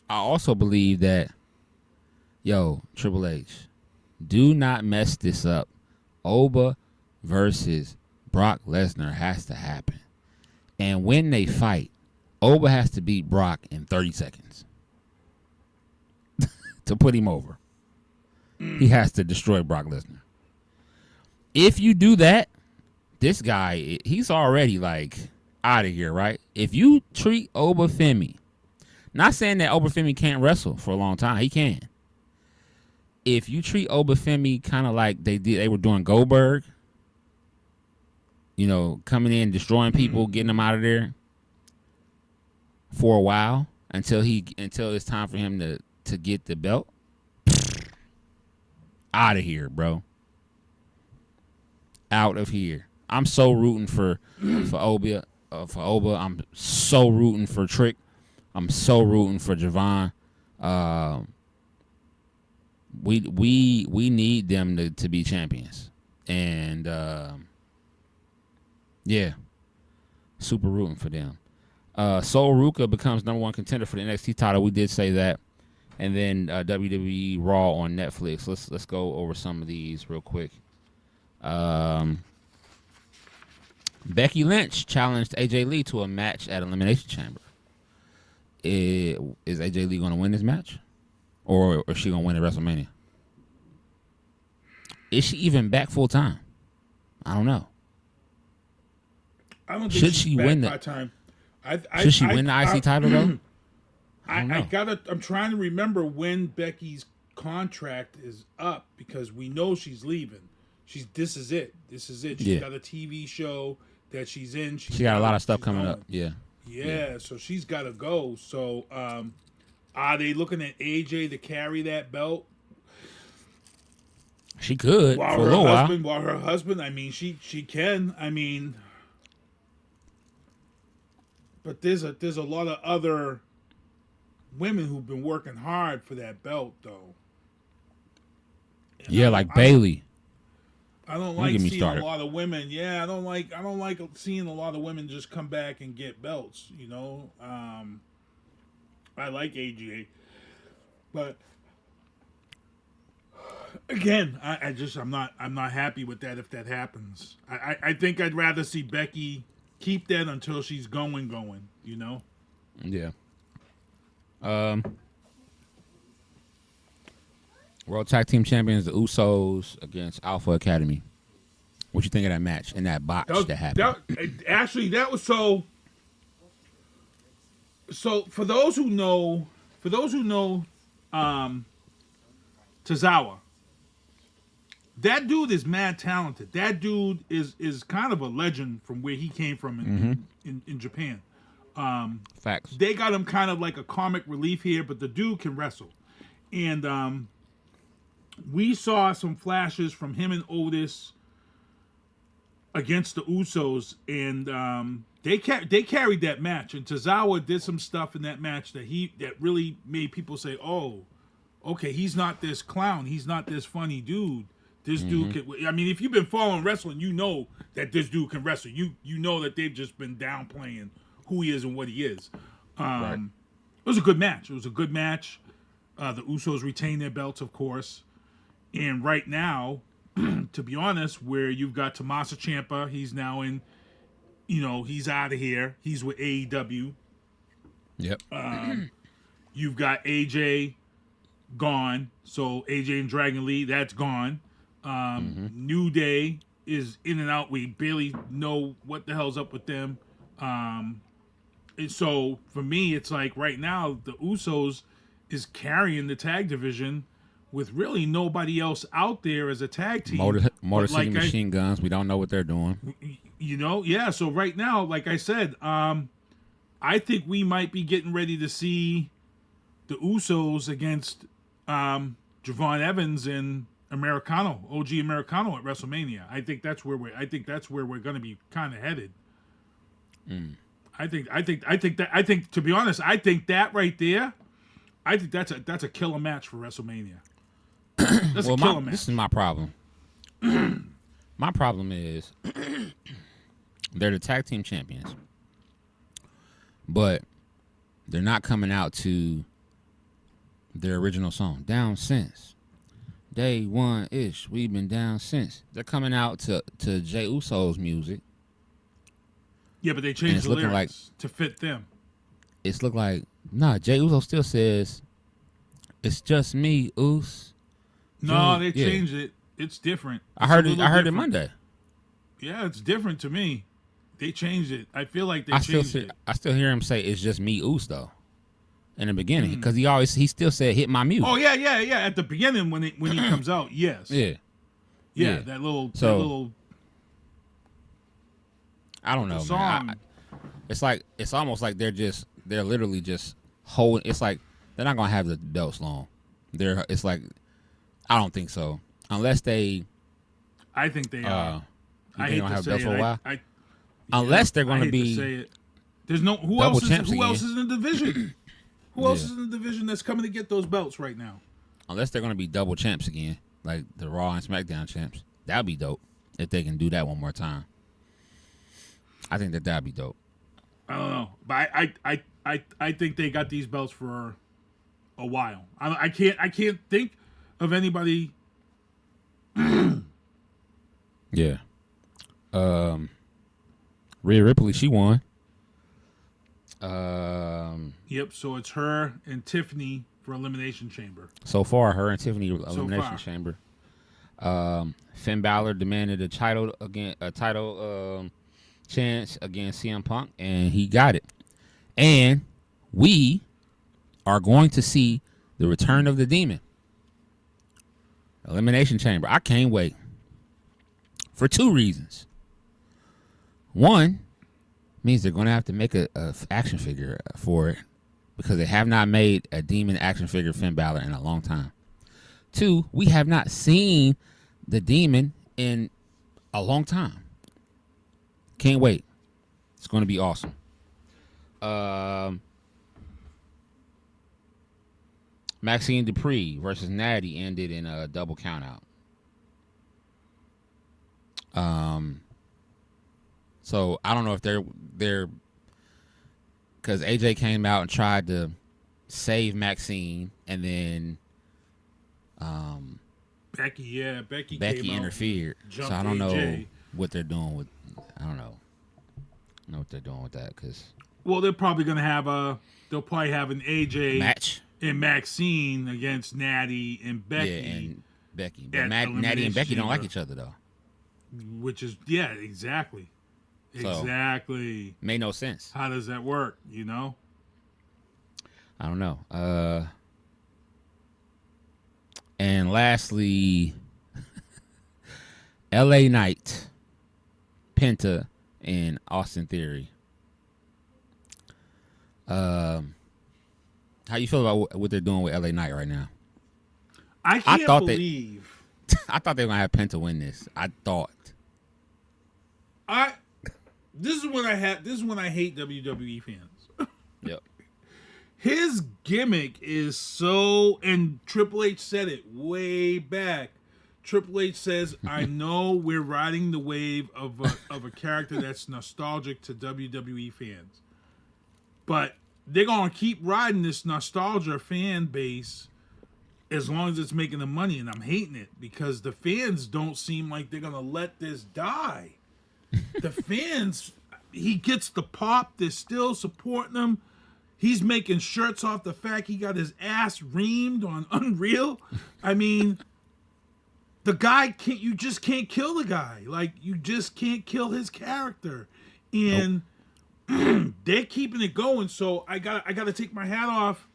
I also believe that, Triple H, do not mess this up. Oba versus Brock Lesnar has to happen. And when they fight, Oba has to beat Brock in 30 seconds to put him over. He has to destroy Brock Lesnar. If you do that, this guy, he's already like out of here, right? If you treat Obafemi, not saying that Obafemi can't wrestle for a long time, he can. If you treat Obafemi kind of like they were doing Goldberg, coming in, destroying people, getting them out of there for a while until it's time for him to get the belt, out of here, bro. Out of here. I'm so rooting for Oba. I'm so rooting for Trick. I'm so rooting for Javon. We need them to be champions, and super rooting for them. Sol Ruca becomes #1 contender for the NXT title. We did say that, and then WWE Raw on Netflix. Let's go over some of these real quick. Becky Lynch challenged AJ Lee to a match at Elimination Chamber. Is AJ Lee going to win this match? Or is she going to win at WrestleMania? is she even back full time? I don't know. I don't think Should she's she back win part-time. Should she win the IC title though? I'm trying to remember when Becky's contract is up because we know she's leaving. This is it. She's got a TV show that she's in. She got a lot of stuff coming up. Yeah, so she's got to go. So are they looking at AJ to carry that belt? She could While for a little while. While her husband, I mean, she can. I mean, but there's a lot of other women who've been working hard for that belt, though. Yeah, like Bailey. I don't like seeing a lot of women. Yeah, I don't like seeing a lot of women just come back and get belts. You know, I like AJ, but again, I'm not happy with that. If that happens, I think I'd rather see Becky keep that until she's going. You know. Yeah. World Tag Team Champions, the Usos against Alpha Academy. What you think of that match and that botch that happened? That was so. So for those who know, Tozawa, that dude is mad talented. That dude is kind of a legend from where he came from in Japan. Facts. They got him kind of like a comic relief here, but the dude can wrestle. And we saw some flashes from him and Otis against the Usos, and they carried that match. And Tozawa did some stuff in that match that really made people say, "Oh, okay, he's not this clown. He's not this funny dude. This dude can." I mean, if you've been following wrestling, you know that this dude can wrestle. You know that they've just been downplaying who he is and what he is. Right. It was a good match. The Usos retained their belts, of course. And right now, to be honest, where you've got Tommaso Ciampa, he's now in, he's out of here. He's with AEW. Yep. You've got AJ gone. So AJ and Dragon Lee, that's gone. New Day is in and out. We barely know what the hell's up with them. And so for me, it's like right now, the Usos is carrying the tag division with really nobody else out there as a tag team. Motor City Machine Guns. We don't know what they're doing. Yeah. So right now, like I said, I think we might be getting ready to see the Usos against Javon Evans and Americano, OG Americano at WrestleMania. I think that's where we're going to be kind of headed. I think to be honest, I think that right there, I think that's a killer match for WrestleMania. That's a killer match. This is my problem. My problem is they're the tag team champions, but they're not coming out to their original song, Down Since. Day one-ish, we've been down since. They're coming out to Jey Uso's music. Yeah, but they changed the lyrics to fit them. It's look like, Jey Uso still says, it's just me, Us. No, they changed it. It's different. I heard it Monday. Yeah, it's different to me. They changed it. I feel like they changed it. I still hear him say it's just me, Us, though. In the beginning, because he still said hit my music. Oh yeah. At the beginning when he comes out, yes. Yeah. That little. I don't know, man. It's almost like they're literally just holding. It's like they're not gonna have the belts long. It's like I don't think so unless they. I think they are. I hate to say it. For a while? Unless they're going to be. Say it. There's no who else is in the division. Who else is in the division that's coming to get those belts right now? Unless they're going to be double champs again, like the Raw and SmackDown champs. That'd be dope if they can do that one more time. I think that'd be dope. I don't know, but I think they got these belts for a while. I can't think of anybody. Yeah. Rhea Ripley, she won. Yep. So it's her and Tiffany for Elimination Chamber. So far, her and Tiffany Elimination Chamber. Finn Balor demanded a title chance against CM Punk, and he got it. And we are going to see the return of the Demon. Elimination Chamber. I can't wait. For 2 reasons. One, means they're going to have to make a action figure for it, because they have not made a Demon action figure Finn Balor in a long time. 2, we have not seen the Demon in a long time. Can't wait. It's going to be awesome. Maxine Dupree versus Natty ended in a double countout. So I don't know if they're because AJ came out and tried to save Maxine, and then Becky came interfered. Out, so I don't AJ. know what they're doing with. I don't know what they're doing with that, because they're probably gonna have they'll probably have an AJ match and Maxine against Natty and Becky. Yeah, and Becky. But Natty and Becky don't like each other though. Which is exactly. So, exactly. Made no sense. How does that work? I don't know. And lastly, LA Knight, Penta, and Austin Theory. How you feel about what they're doing with LA Knight right now? I can't believe. I thought they were gonna have Penta win this. I thought. This is when I hate WWE fans. Yep. His gimmick is so, and Triple H said it way back. Triple H says, "I know we're riding the wave of a character that's nostalgic to WWE fans, but they're gonna keep riding this nostalgia fan base as long as it's making the money." And I'm hating it because the fans don't seem like they're gonna let this die. The fans, he gets the pop. They're still supporting him. He's making shirts off the fact he got his ass reamed on Unreal. I mean, the guy can't. You just can't kill the guy. Like, you just can't kill his character, and they're keeping it going. So I gotta take my hat off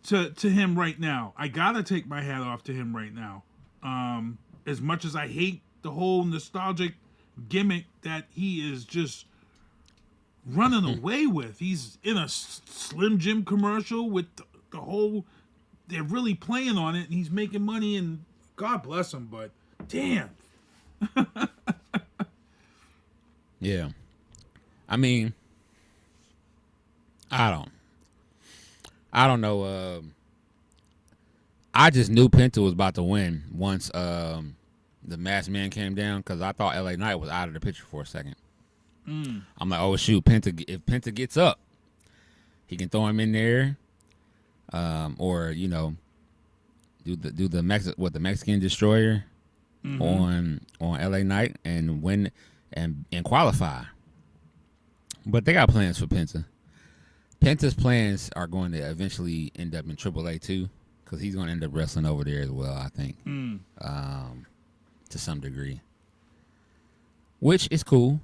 to him right now. I gotta take my hat off to him right now. As much as I hate the whole nostalgic gimmick that he is just running away with. He's in a Slim Jim commercial with the whole, they're really playing on it, and he's making money, and God bless him, but damn. Yeah. I mean, I don't know. I just knew Penta was about to win once the Masked Man came down, because I thought LA Knight was out of the picture for a second. I'm like, oh shoot, if Penta gets up, he can throw him in there, or do the Mexican Destroyer on LA Knight and win and qualify. But they got plans for Penta. Penta's plans are going to eventually end up in AAA too, because he's going to end up wrestling over there as well, I think, to some degree, which is cool.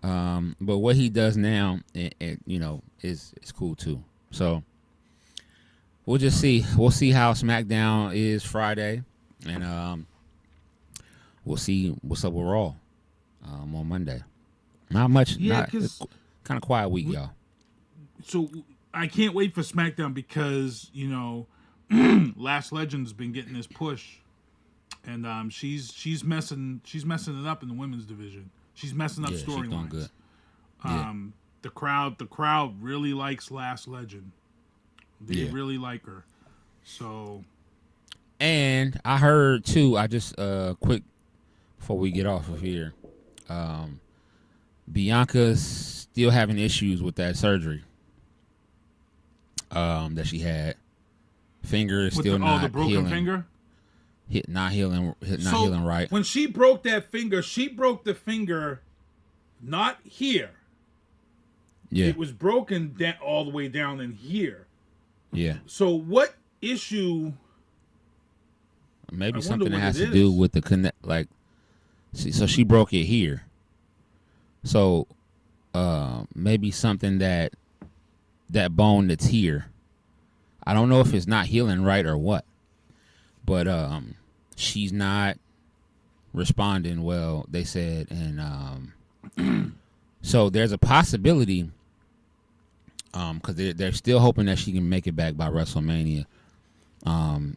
But what he does now, is cool too. So we'll just see. We'll see how SmackDown is Friday, and we'll see what's up with Raw on Monday. Not much. Yeah, kind of quiet week, y'all. So I can't wait for SmackDown because Last Legend's been getting this push, and she's messing it up in the women's division. She's messing up storylines. The crowd really likes Last Legend. They really like her. So, and I heard too. I just quick before we get off of here, Bianca's still having issues with that surgery that she had. Finger is still not the broken healing. Finger. Not healing right. When she broke that finger, she broke the finger not here. Yeah. It was broken all the way down in here. Yeah. So what issue maybe something that has to do with the connect. Like, so she broke it here. So maybe something that bone that's here. I don't know if it's not healing right or what, but she's not responding well, they said, and so there's a possibility, because they're still hoping that she can make it back by WrestleMania,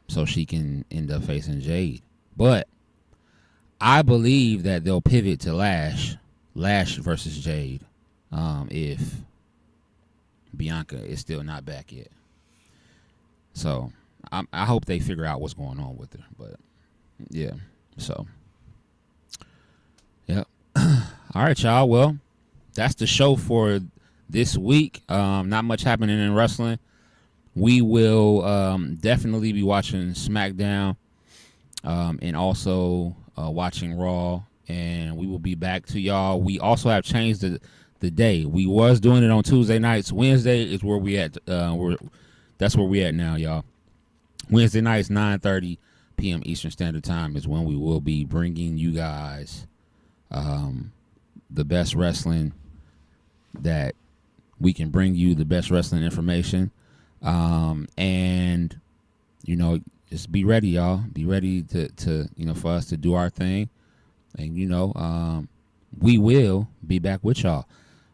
so she can end up facing Jade. But I believe that they'll pivot to Lash versus Jade, if Bianca is still not back yet. So I hope they figure out what's going on with her. But yeah, so yep. All right, y'all. Well, that's the show for this week. Not much happening in wrestling. We will definitely be watching SmackDown, and also watching Raw, and we will be back to y'all. We also have changed the day. We was doing it on Tuesday nights. Wednesday is where we at. That's where we at now, y'all. Wednesday nights, 9:30 p.m. Eastern Standard Time is when we will be bringing you guys the best wrestling that we can bring you, the best wrestling information. And, you know, just be ready, y'all. Be ready to for us to do our thing. And, we will be back with y'all.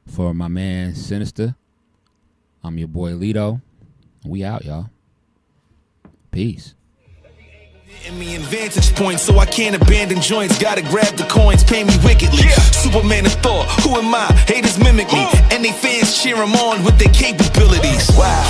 For my man Sinister, I'm your boy Lito. We out, y'all. Peace. And me in vantage points, so I can't abandon joints. Gotta grab the coins, pay me wickedly. Superman of Thor, who am I? Haters mimic me, and they fans cheer him on with their capabilities. Wow,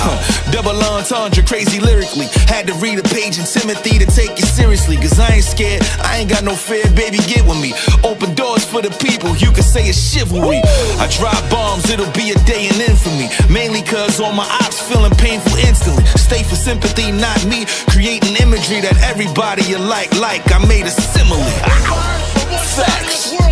double entendre, crazy lyrically. Had to read a page in Timothy to take it seriously. Cause I ain't scared, I ain't got no fear, baby, get with me. Open doors for the people, you can say it's chivalry. I drop bombs, it'll be a day in infamy. Mainly cause all my ops feeling painful instantly. Stay for sympathy, not me. Creating imagery that everybody you like I made a simile. Facts.